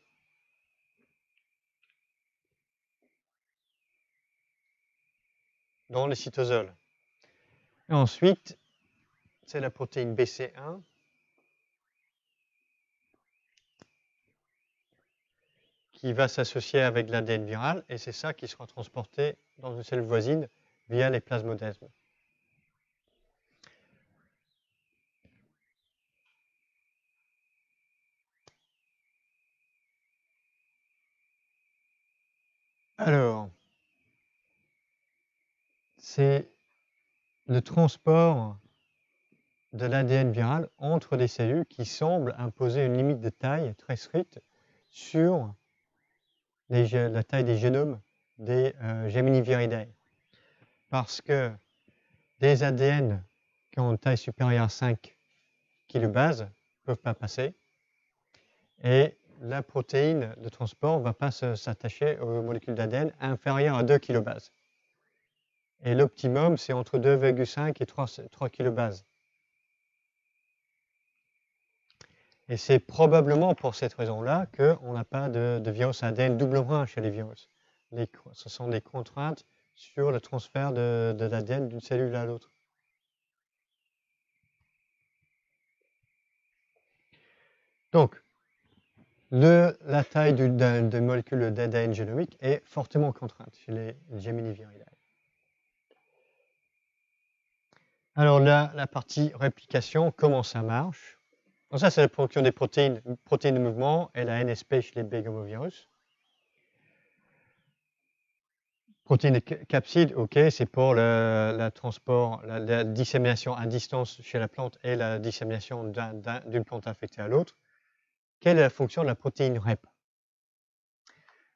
dans le cytosol. Et ensuite, c'est la protéine BC1 qui va s'associer avec l'ADN viral, et c'est ça qui sera transporté dans une cellule voisine via les plasmodesmes. Alors, c'est le transport de l'ADN viral entre des cellules qui semble imposer une limite de taille très stricte sur la taille des génomes des Geminiviridae. Parce que des ADN qui ont une taille supérieure à 5 kilobases ne peuvent pas passer, et la protéine de transport ne va pas s'attacher aux molécules d'ADN inférieures à 2 kilobases. Et l'optimum, c'est entre 2,5 et 3 kilobases. Et c'est probablement pour cette raison-là qu'on n'a pas de virus ADN double brun chez les virus. Ce sont des contraintes sur le transfert de l'ADN d'une cellule à l'autre. Donc, la taille de molécule d'ADN génomique est fortement contrainte chez les Geminiviridae. Alors là, la partie réplication, comment ça marche? Donc ça, c'est la fonction des protéines de mouvement et la NSP chez les bégomovirus. Protéine de capside, ok, c'est pour le transport, la dissémination à distance chez la plante et la dissémination d'une plante infectée à l'autre. Quelle est la fonction de la protéine REP?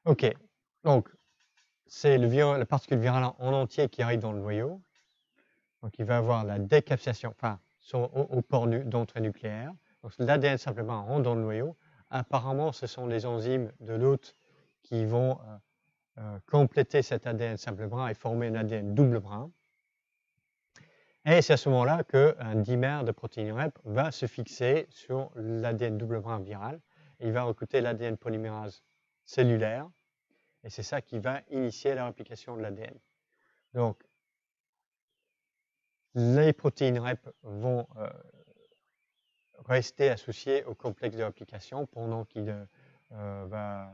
Ok, donc c'est la particule virale en entier qui arrive dans le noyau. Donc il va avoir la décapsulation, enfin, au port d'entrée nucléaire. Donc l'ADN simplement rentre dans le noyau. Apparemment, ce sont les enzymes de l'hôte qui vont compléter cet ADN simple brin et former un ADN double brin. Et c'est à ce moment-là qu'un dimère de protéine REP va se fixer sur l'ADN double brin viral. Et il va recruter l'ADN polymérase cellulaire. Et c'est ça qui va initier la réplication de l'ADN. Donc, les protéines REP vont rester associées au complexe de réplication pendant qu'il va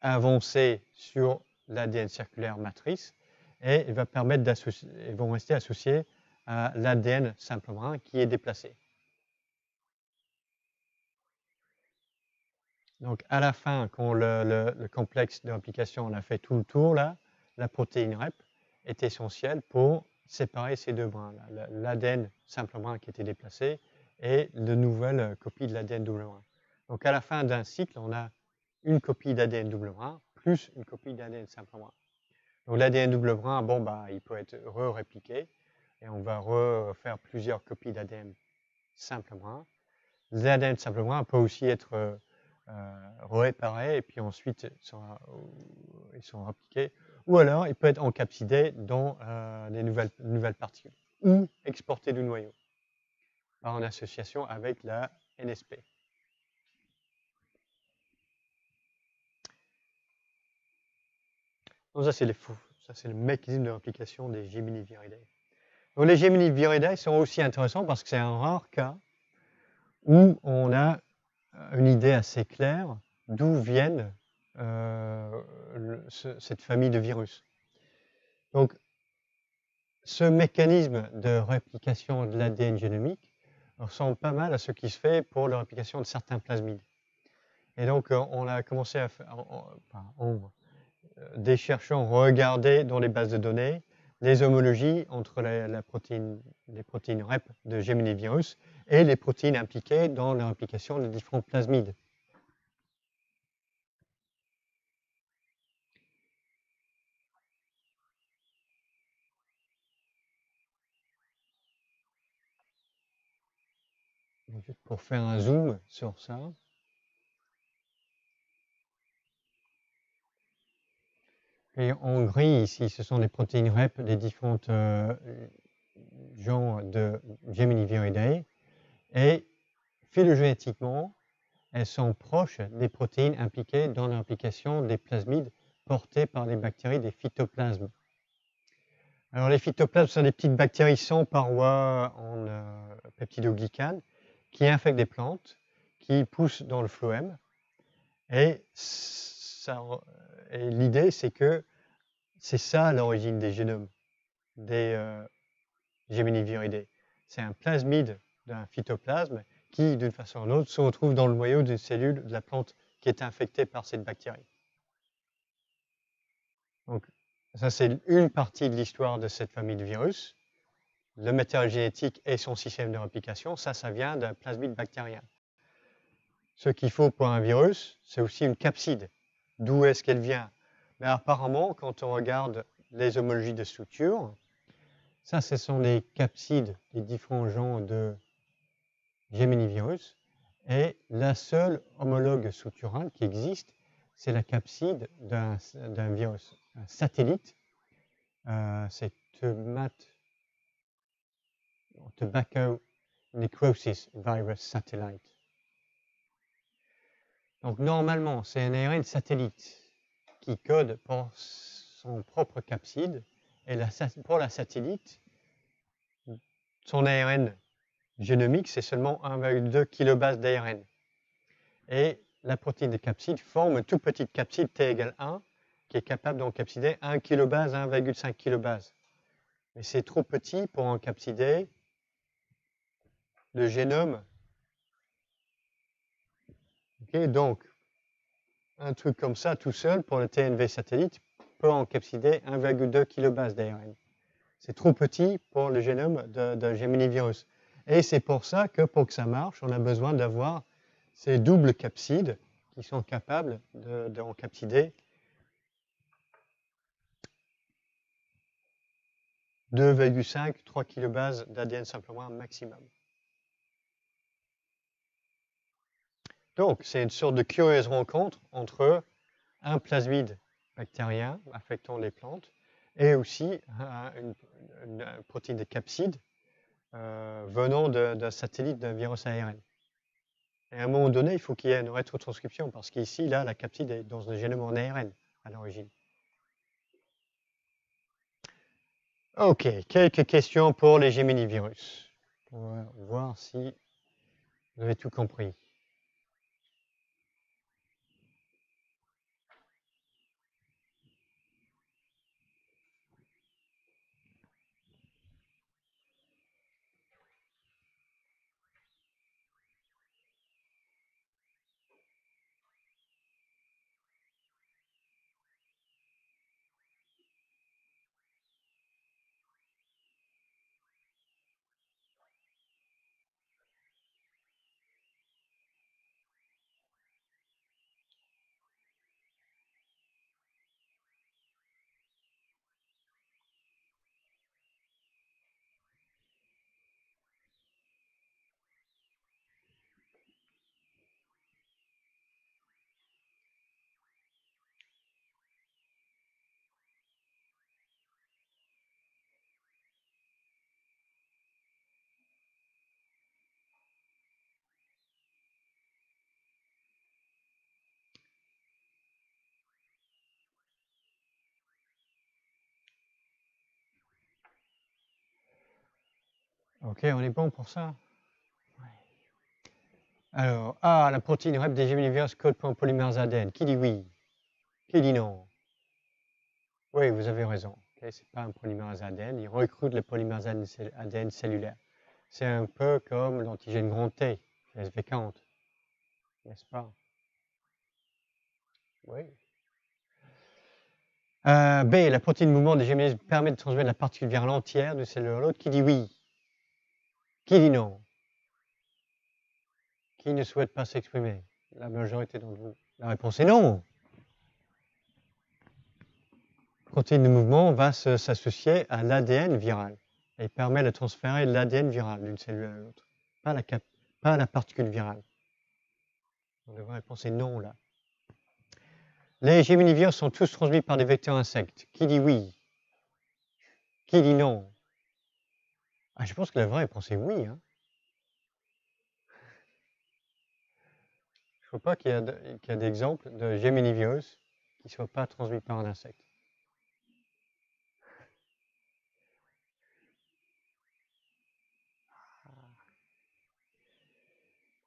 avancer sur l'ADN circulaire matrice et il va permettre d'associer, ils vont rester associés à l'ADN simple brin qui est déplacé. Donc à la fin, quand le complexe de réplication on a fait tout le tour là, la protéine REP est essentielle pour séparer ces deux brins, l'ADN simple brin qui était déplacé et de nouvelles copies de l'ADN double brin. Donc à la fin d'un cycle, on a une copie d'ADN double brin plus une copie d'ADN simple brin. Donc l'ADN double brin, bon, bah, il peut être répliqué et on va refaire plusieurs copies d'ADN simple brin. L'ADN simple brin peut aussi être réparés et puis ensuite ils sont répliqués. Ou alors il peut être encapsidé dans des nouvelles particules ou exporté du noyau par une association avec la NSP. Donc ça c'est le mécanisme de réplication des Geminiviridae. Donc les Geminiviridae sont aussi intéressants parce que c'est un rare cas où on a une idée assez claire d'où viennent cette famille de virus. Donc, ce mécanisme de réplication de l'ADN génomique ressemble pas mal à ce qui se fait pour la réplication de certains plasmides. Et donc, on a commencé à faire, des chercheurs ont regardé dans les bases de données les homologies entre les protéines REP de Geminivirus et les protéines impliquées dans la réplication des différents plasmides. Juste pour faire un zoom sur ça. Et en gris, ici, ce sont les protéines REP des différentes genres de Geminiviridae. Et phylogénétiquement, elles sont proches des protéines impliquées dans la réplication des plasmides portés par les bactéries des phytoplasmes. Alors les phytoplasmes sont des petites bactéries sans parois en peptidoglycanes qui infectent des plantes, qui poussent dans le phloème. Et l'idée, c'est que c'est ça l'origine des génomes des Geminiviridae. C'est un plasmide d'un phytoplasme qui, d'une façon ou d'une autre, se retrouve dans le noyau d'une cellule de la plante qui est infectée par cette bactérie. Donc, ça, c'est une partie de l'histoire de cette famille de virus. Le matériel génétique et son système de réplication, ça vient d'un plasmide bactérien. Ce qu'il faut pour un virus, c'est aussi une capside. D'où est-ce qu'elle vient? Mais apparemment, quand on regarde les homologies de structure, ça, ce sont les capsides des différents genres de Geminivirus. Et la seule homologue structurale qui existe, c'est la capside d'un virus un satellite. C'est Tobacco Necrosis Virus Satellite. Donc normalement, c'est un ARN satellite qui code pour son propre capside. Et pour la satellite, son ARN génomique, c'est seulement 1,2 kilobase d'ARN. Et la protéine de capside forme une toute petite capside T égale 1 qui est capable d'encapsider 1 kilobase, 1,5 kilobase. Mais c'est trop petit pour encapsider le génome. Okay, donc, un truc comme ça, tout seul, pour le TNV satellite, peut encapsider 1,2 kilobase d'ARN. C'est trop petit pour le génome de Geminivirus. Et c'est pour ça que, pour que ça marche, on a besoin d'avoir ces doubles capsides qui sont capables d'encapsider 2,5-3 kilobases d'ADN simplement maximum. Donc, c'est une sorte de curieuse rencontre entre un plasmide bactérien affectant les plantes, et aussi une protéine de capside venant d'un satellite d'un virus ARN. Et à un moment donné, il faut qu'il y ait une rétrotranscription, parce qu'ici, là, la capside est dans un génome en ARN à l'origine. Ok, quelques questions pour les Gemini-virus. On va voir si vous avez tout compris. Ok, on est bon pour ça. Alors, la protéine REP des Gemini-virus code pour un polymérase ADN. Qui dit oui? Qui dit non? Oui, vous avez raison. Okay, ce n'est pas un polymérase ADN, il recrute le polymérase ADN cellulaire. C'est un peu comme l'antigène grand T, SV40, n'est-ce pas? Oui. B, la protéine mouvement des Gemini permet de transmettre la particule virale entière d'une cellule à l'autre. Qui dit oui? Qui dit non? Qui ne souhaite pas s'exprimer? La majorité d'entre vous. La réponse est non. La protéine de mouvement va s'associer à l'ADN viral et permet de transférer l'ADN viral d'une cellule à l'autre, pas la particule virale. Donc la vraie réponse est non là. Les Gemini-virus sont tous transmis par des vecteurs insectes. Qui dit oui? Qui dit non? Je pense que la vraie réponse est oui. Hein. Je ne vois pas qu'il y a d'exemples de Gemini-virus qui ne soient pas transmis par un insecte.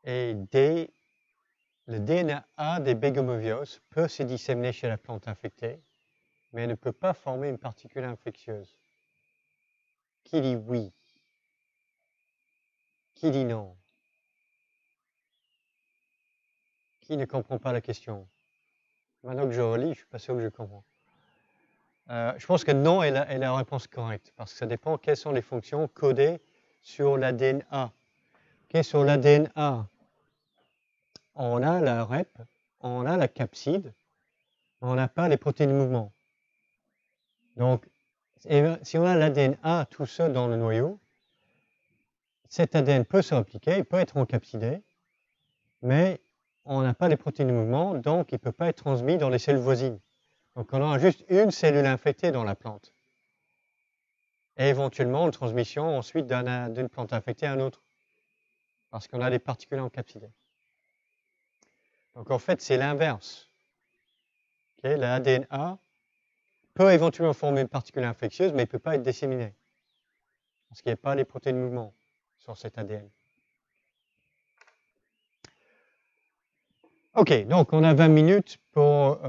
Et D, le DNA des bégomovirus peut se disséminer chez la plante infectée, mais ne peut pas former une particule infectieuse. Qui dit oui? Qui dit non? Qui ne comprend pas la question? Maintenant que je relis, je ne suis pas sûr que je comprends. Je pense que non est la réponse correcte, parce que ça dépend quelles sont les fonctions codées sur l'ADN-A. Okay, sur l'ADN-A, on a la REP, on a la capside, on n'a pas les protéines de mouvement. Donc, si on a l'ADN-A tout seul dans le noyau, cet ADN peut se répliquer, il peut être encapsidé, mais on n'a pas les protéines de mouvement, donc il ne peut pas être transmis dans les cellules voisines. Donc on aura juste une cellule infectée dans la plante. Et éventuellement une transmission ensuite d'une plante infectée à une autre. Parce qu'on a des particules encapsidées. Donc en fait, c'est l'inverse. Okay, l'ADN-A peut éventuellement former une particule infectieuse, mais il ne peut pas être disséminé. Parce qu'il n'y a pas les protéines de mouvement sur cet ADN. Ok, donc on a 20 minutes pour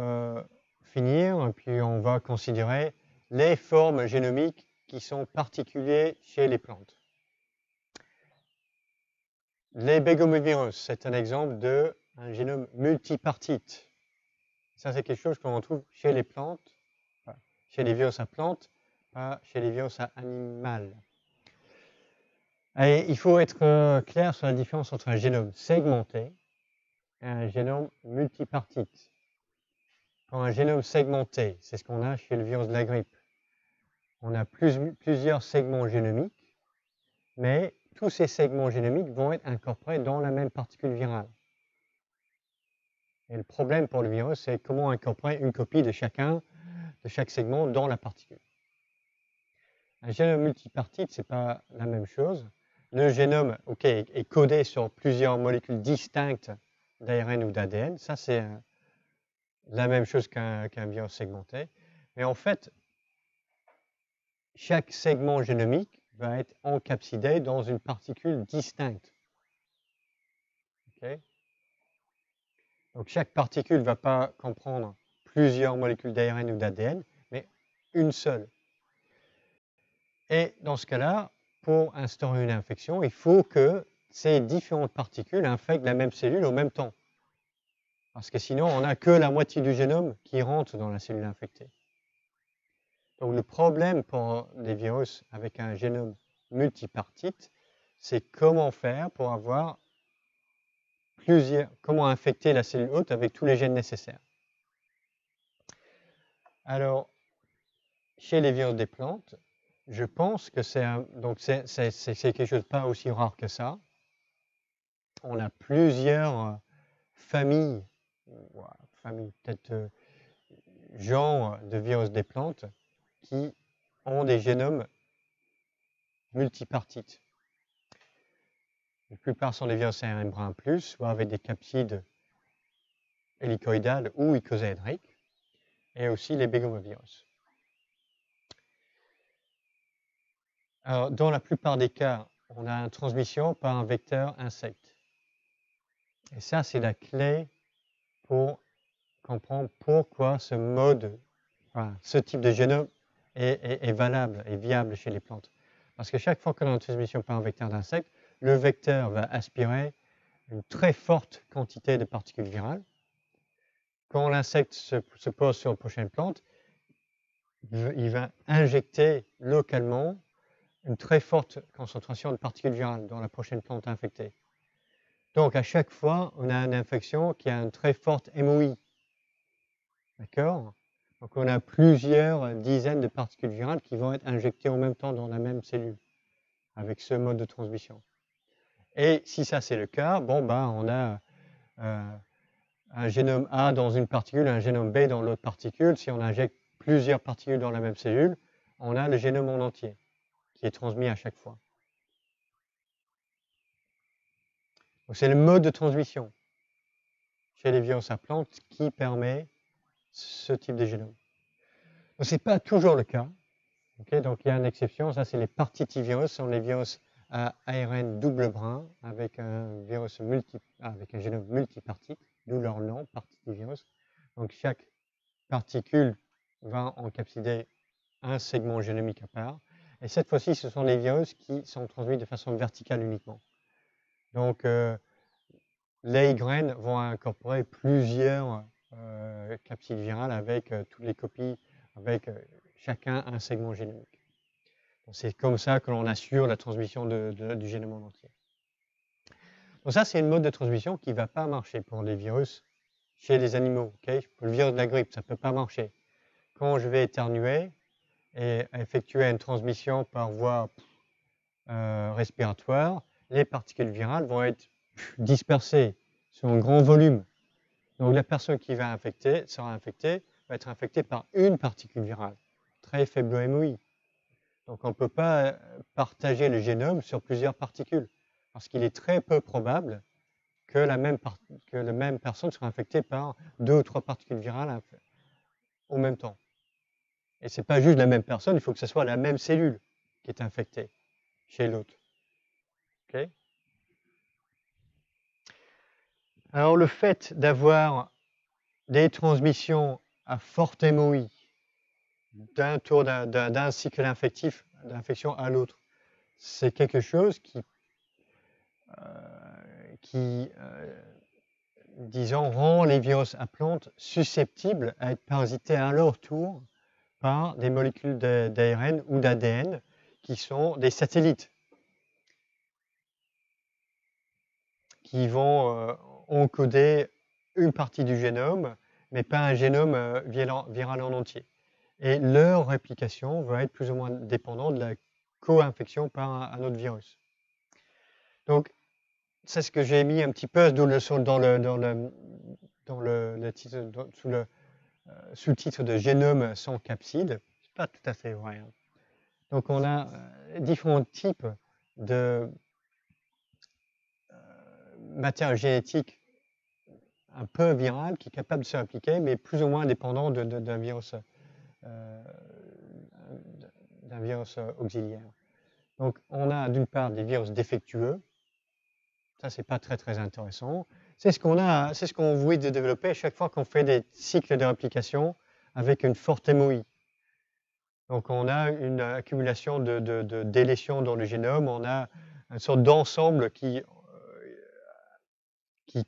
finir, et puis on va considérer les formes génomiques qui sont particulières chez les plantes. Les bégomovirus, c'est un exemple d'un génome multipartite. Ça, c'est quelque chose qu'on retrouve chez les plantes, chez les virus à plantes, pas chez les virus à animales. Et il faut être clair sur la différence entre un génome segmenté et un génome multipartite. Pour un génome segmenté, c'est ce qu'on a chez le virus de la grippe. On a plusieurs segments génomiques, mais tous ces segments génomiques vont être incorporés dans la même particule virale. Et le problème pour le virus, c'est comment incorporer une copie de chacun de chaque segment dans la particule. Un génome multipartite, ce n'est pas la même chose. Le génome est codé sur plusieurs molécules distinctes d'ARN ou d'ADN. Ça, c'est la même chose qu'un virus segmenté. Mais en fait, chaque segment génomique va être encapsidé dans une particule distincte. Donc chaque particule ne va pas comprendre plusieurs molécules d'ARN ou d'ADN, mais une seule. Et dans ce cas-là, pour instaurer une infection, il faut que ces différentes particules infectent la même cellule au même temps. Parce que sinon, on n'a que la moitié du génome qui rentre dans la cellule infectée. Donc le problème pour les virus avec un génome multipartite, c'est comment faire pour avoir comment infecter la cellule hôte avec tous les gènes nécessaires. Alors, chez les virus des plantes, je pense que c'est quelque chose de pas aussi rare que ça. On a plusieurs familles, peut-être genres de virus des plantes qui ont des génomes multipartites. La plupart sont des virus ARN brun plus, soit avec des capsides hélicoïdales ou icosaédriques, et aussi les bégomovirus. Alors, dans la plupart des cas, on a une transmission par un vecteur insecte. Et ça, c'est la clé pour comprendre pourquoi ce type de génome est valable et viable chez les plantes. Parce que chaque fois qu'on a une transmission par un vecteur d'insecte, le vecteur va aspirer une très forte quantité de particules virales. Quand l'insecte se pose sur une prochaine plante, il va injecter localement une très forte concentration de particules virales dans la prochaine plante infectée. Donc, à chaque fois, on a une infection qui a une très forte MOI. D'accord? Donc, on a plusieurs dizaines de particules virales qui vont être injectées en même temps dans la même cellule, avec ce mode de transmission. Et si ça, c'est le cas, on a un génome A dans une particule, un génome B dans l'autre particule. Si on injecte plusieurs particules dans la même cellule, on a le génome en entier qui est transmis à chaque fois. C'est le mode de transmission chez les virus à plantes qui permet ce type de génome. Ce n'est pas toujours le cas. Donc il y a une exception, ça c'est les partitivirus, ce sont les virus à ARN double brun avec un génome multipartite, d'où leur nom, partitivirus. Donc chaque particule va encapsider un segment génomique à part. Et cette fois-ci, ce sont les virus qui sont transmis de façon verticale uniquement. Donc, les graines vont incorporer plusieurs capsides virales avec toutes les copies, avec chacun un segment génomique. C'est comme ça que l'on assure la transmission du génome en entier. Donc ça, c'est une mode de transmission qui ne va pas marcher pour les virus chez les animaux. Pour le virus de la grippe, ça ne peut pas marcher. Quand je vais éternuer et effectuer une transmission par voie respiratoire, les particules virales vont être dispersées sur un grand volume. Donc la personne qui sera infectée va être infectée par une particule virale, très faible MOI. Donc on ne peut pas partager le génome sur plusieurs particules, parce qu'il est très peu probable que la même personne sera infectée par 2 ou 3 particules virales au même temps. Et ce n'est pas juste la même personne, il faut que ce soit la même cellule qui est infectée chez l'autre. Alors le fait d'avoir des transmissions à forte MOI d'un cycle infectif, d'infection à l'autre, c'est quelque chose qui disons, rend les virus à plantes susceptibles à être parasités à leur tour par des molécules d'ARN ou d'ADN qui sont des satellites, qui vont encoder une partie du génome, mais pas un génome viral en entier. Et leur réplication va être plus ou moins dépendante de la co-infection par un autre virus. Donc, c'est ce que j'ai mis un petit peu dans le titre, sous sous le titre de génome sans capside. Ce n'est pas tout à fait vrai. Hein. Donc on a différents types de matière génétique un peu virale qui est capable de se répliquer, mais plus ou moins dépendant d'un virus auxiliaire. Donc on a d'une part des virus défectueux. Ça, c'est pas très très intéressant. C'est ce qu'on voulait développer à chaque fois qu'on fait des cycles de réplication avec une forte MOI. Donc on a une accumulation de délétions dans le génome, on a une sorte d'ensemble qui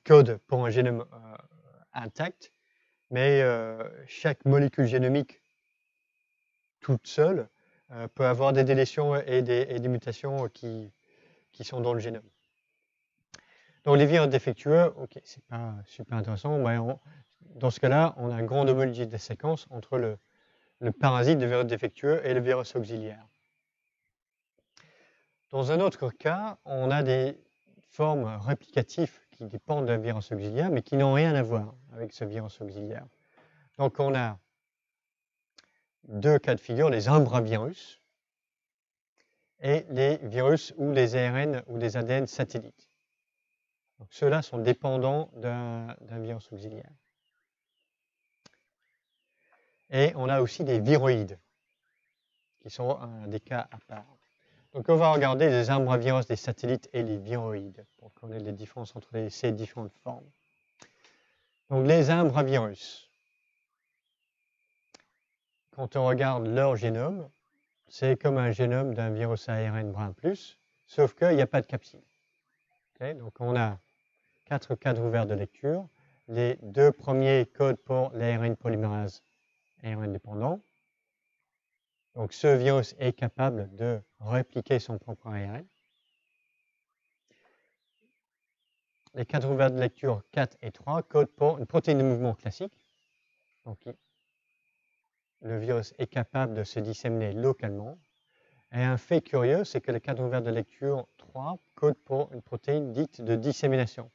code pour un génome intact, mais chaque molécule génomique toute seule peut avoir des délétions et des mutations qui sont dans le génome. Donc les virus défectueux, ok, c'est pas super intéressant, mais dans ce cas-là, on a une grande homologie des séquences entre le parasite de virus défectueux et le virus auxiliaire. Dans un autre cas, on a des formes réplicatives qui dépendent d'un virus auxiliaire, mais qui n'ont rien à voir avec ce virus auxiliaire. Donc on a deux cas de figure, les imbravirus et les virus ou les ARN ou les ADN satellites. Ceux-là sont dépendants d'un virus auxiliaire. Et on a aussi des viroïdes, qui sont des cas à part. Donc on va regarder les imbravirus, les satellites et les viroïdes, pour connaître les différences entre ces différentes formes. Donc les imbravirus, quand on regarde leur génome, c'est comme un génome d'un virus ARN brun plus, sauf qu'il n'y a pas de capside. Okay, donc on a 4 cadres ouverts de lecture. Les deux premiers codent pour l'ARN polymérase ARN dépendant. Donc ce virus est capable de répliquer son propre ARN. Les cadres ouverts de lecture 4 et 3 codent pour une protéine de mouvement classique. Donc le virus est capable de se disséminer localement. Et un fait curieux, c'est que le cadre ouvert de lecture 3 code pour une protéine dite de dissémination.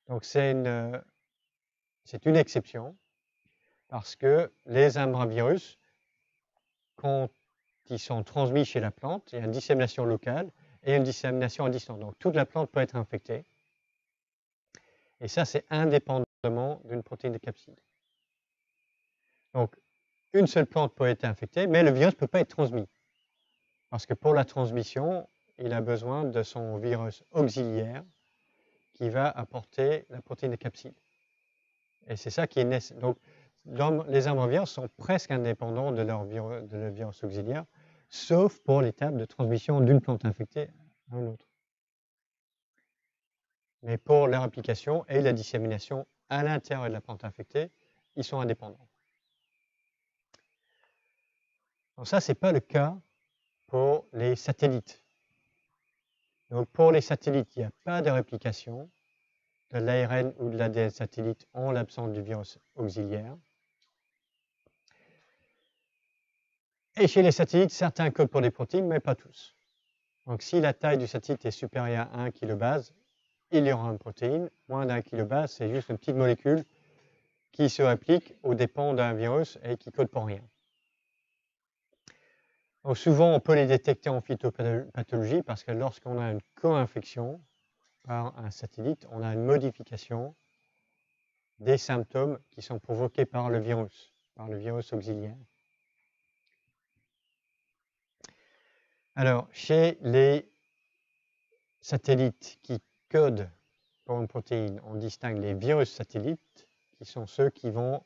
Donc c'est une exception, parce que les imbravirus, quand ils sont transmis chez la plante, il y a une dissémination locale et une dissémination à distance. Donc toute la plante peut être infectée. Et ça, c'est indépendamment d'une protéine de capside. Donc une seule plante peut être infectée, mais le virus ne peut pas être transmis. Parce que pour la transmission, il a besoin de son virus auxiliaire qui va apporter la protéine de capside. Et c'est ça qui est nécessaire. Donc, les imbravirus sont presque indépendants de leur virus auxiliaire, sauf pour l'étape de transmission d'une plante infectée à une autre. Mais pour leur application et la dissémination à l'intérieur de la plante infectée, ils sont indépendants. Donc ça, ce n'est pas le cas pour les satellites. Donc pour les satellites, il n'y a pas de réplication de l'ARN ou de l'ADN satellite en l'absence du virus auxiliaire. Et chez les satellites, certains codent pour des protéines, mais pas tous. Donc si la taille du satellite est supérieure à 1 kilobase, il y aura une protéine. Moins d'1 kilobase, c'est juste une petite molécule qui se réplique aux dépens d'un virus et qui code pour rien. Donc souvent, on peut les détecter en phytopathologie parce que lorsqu'on a une co-infection par un satellite, on a une modification des symptômes qui sont provoqués par le virus auxiliaire. Alors, chez les satellites qui codent pour une protéine, on distingue les virus satellites, qui sont ceux qui vont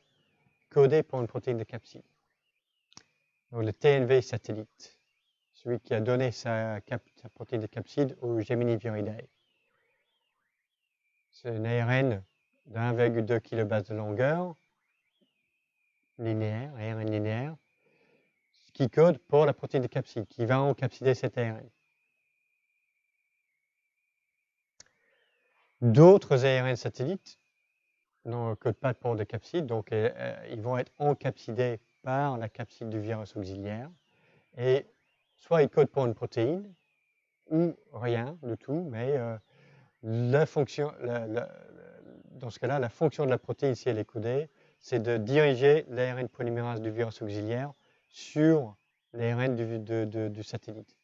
coder pour une protéine de capside. Donc le TNV satellite, celui qui a donné sa protéine de capside au Gemini Viridae. C'est un ARN de 1,2 kilobase de longueur, linéaire, ARN linéaire, qui code pour la protéine de capside, qui va encapsider cet ARN. D'autres ARN satellites ne codent pas pour de capside, donc ils vont être encapsidés par la capside du virus auxiliaire. Et soit ils codent pour une protéine, ou rien du tout, mais dans ce cas-là, la fonction de la protéine, si elle est codée, c'est de diriger l'ARN polymérase du virus auxiliaire sur l'ARN du satellite.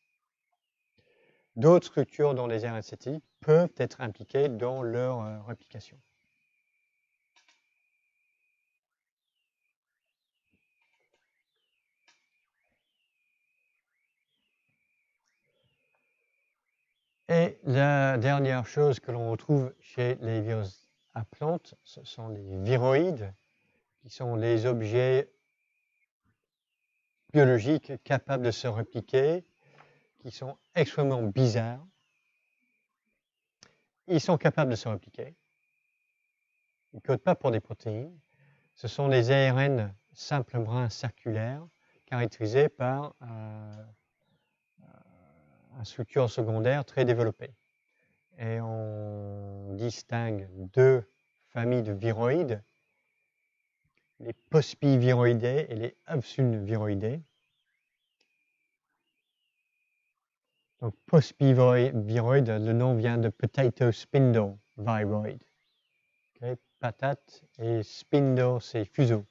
D'autres structures dans les ARN satellites peuvent être impliquées dans leur réplication. Et la dernière chose que l'on retrouve chez les virus à plantes, ce sont les viroïdes, qui sont les objets biologiques capables de se répliquer, qui sont extrêmement bizarres. Ils sont capables de se répliquer. Ils ne codent pas pour des protéines. Ce sont des ARN simples brins circulaires caractérisés par une structure secondaire très développée. Et on distingue deux familles de viroïdes, les pospiviroïdés et les absulviroïdés. Donc pospiviroïde, le nom vient de potato spindle viroid. Okay, patate et spindle, c'est fuseau.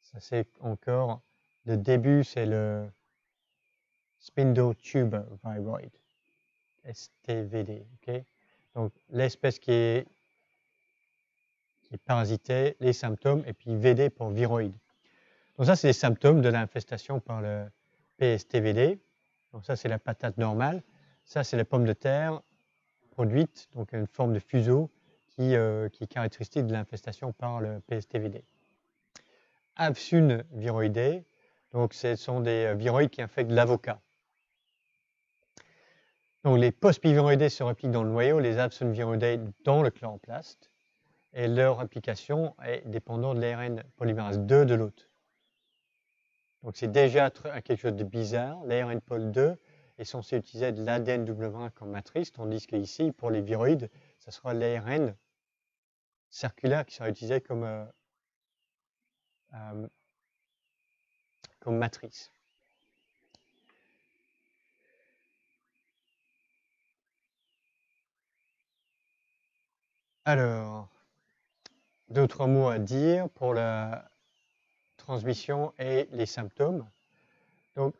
Ça c'est encore, le début c'est le spindle tube viroid, STVD. Okay? Donc l'espèce qui est parasité, les symptômes, et puis VD pour viroïde. Donc ça c'est les symptômes de l'infestation par le PSTVD. Donc ça c'est la patate normale. Ça c'est la pomme de terre produite, donc une forme de fuseau qui est caractéristique de l'infestation par le PSTVD. Absulviroïdés, donc ce sont des viroïdes qui infectent l'avocat. Donc les pospiviroïdés se répliquent dans le noyau, les absulviroïdés dans le chloroplaste, et leur application est dépendante de l'ARN polymérase 2 de l'hôte. Donc c'est déjà quelque chose de bizarre. L'ARN pol 2 est censé utiliser de l'ADN double brin comme matrice, tandis qu'ici, pour les viroïdes, ce sera l'ARN circulaire qui sera utilisé comme matrice. Alors, d'autres mots à dire pour la transmission et les symptômes. Donc,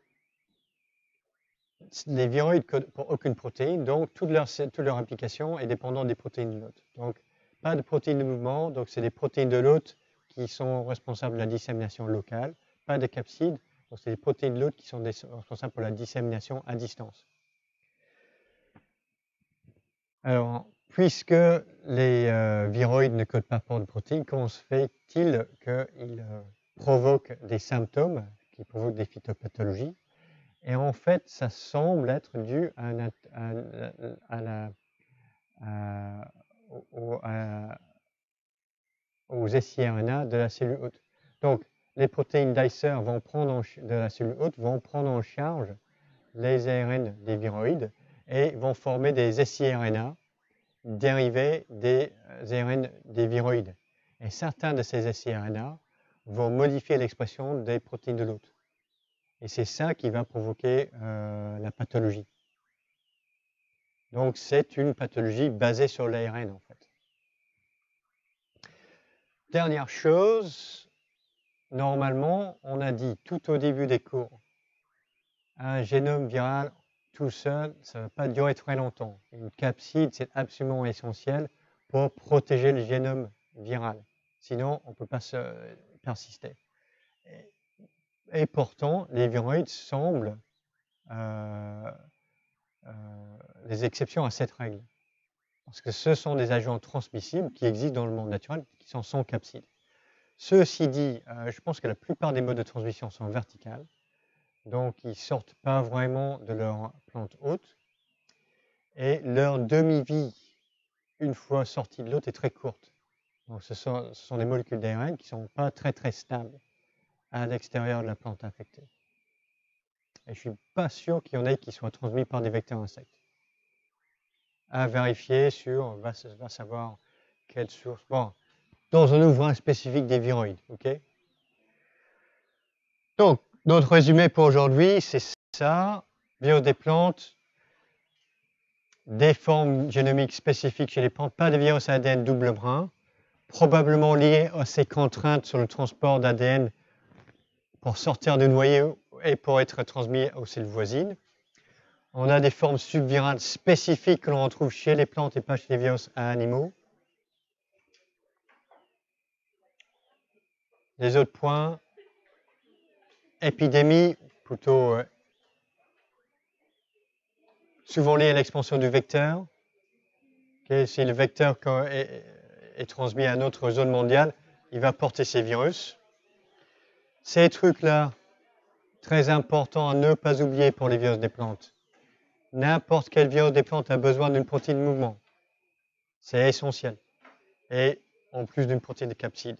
les viroïdes ne codent pour aucune protéine, donc toute leur application est dépendante des protéines de l'hôte. Donc, pas de protéines de mouvement, donc c'est les protéines de l'hôte qui sont responsables de la dissémination locale, pas de capsides, donc c'est les protéines de l'hôte qui sont responsables pour la dissémination à distance. Alors, puisque les viroïdes ne codent pas pour de protéines, comment se fait-il qu'ils provoquent des symptômes, qui provoquent des phytopathologies? Et en fait, ça semble être dû aux siRNA de la cellule hôte. Donc, les protéines Dicer de la cellule hôte vont prendre en charge les ARN des viroïdes et vont former des siRNA dérivés des ARN des viroïdes. Et certains de ces siRNA vont modifier l'expression des protéines de l'hôte. Et c'est ça qui va provoquer la pathologie. Donc c'est une pathologie basée sur l'ARN en fait. Dernière chose, normalement on a dit tout au début des cours, un génome viral tout seul, ça ne va pas durer très longtemps. Une capside, c'est absolument essentiel pour protéger le génome viral. Sinon, on ne peut pas persister. Et pourtant, les viroïdes semblent les exceptions à cette règle. Parce que ce sont des agents transmissibles qui existent dans le monde naturel, qui sont sans capside. Ceci dit, je pense que la plupart des modes de transmission sont verticales. Donc, ils ne sortent pas vraiment de leur plante hôte. Et leur demi-vie, une fois sortie de l'hôte, est très courte. Donc, ce sont des molécules d'ARN qui ne sont pas très très stables à l'extérieur de la plante infectée. Et je ne suis pas sûr qu'il y en ait qui soient transmis par des vecteurs insectes. À vérifier va savoir quelle source. Bon, dans un ouvrage spécifique des viroïdes, ok? Donc, notre résumé pour aujourd'hui, c'est ça. Virus des plantes, des formes génomiques spécifiques chez les plantes, pas de virus ADN double brin. probablement lié à ces contraintes sur le transport d'ADN pour sortir du noyau et pour être transmis aux cellules voisines. On a des formes subvirales spécifiques que l'on retrouve chez les plantes et pas chez les virus à animaux. Les autres points, épidémie, plutôt souvent liée à l'expansion du vecteur. Si le vecteur est transmis à une autre zone mondiale, il va porter ces virus. Ces trucs-là, très importants à ne pas oublier pour les virus des plantes. N'importe quel virus des plantes a besoin d'une protéine de mouvement. C'est essentiel. Et en plus d'une protéine de capside.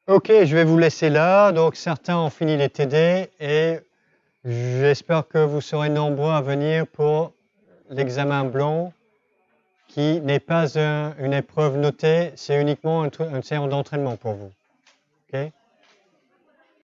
Ok, je vais vous laisser là. Donc certains ont fini les TD et j'espère que vous serez nombreux à venir pour l'examen blanc qui n'est pas une épreuve notée, c'est uniquement une séance d'entraînement pour vous.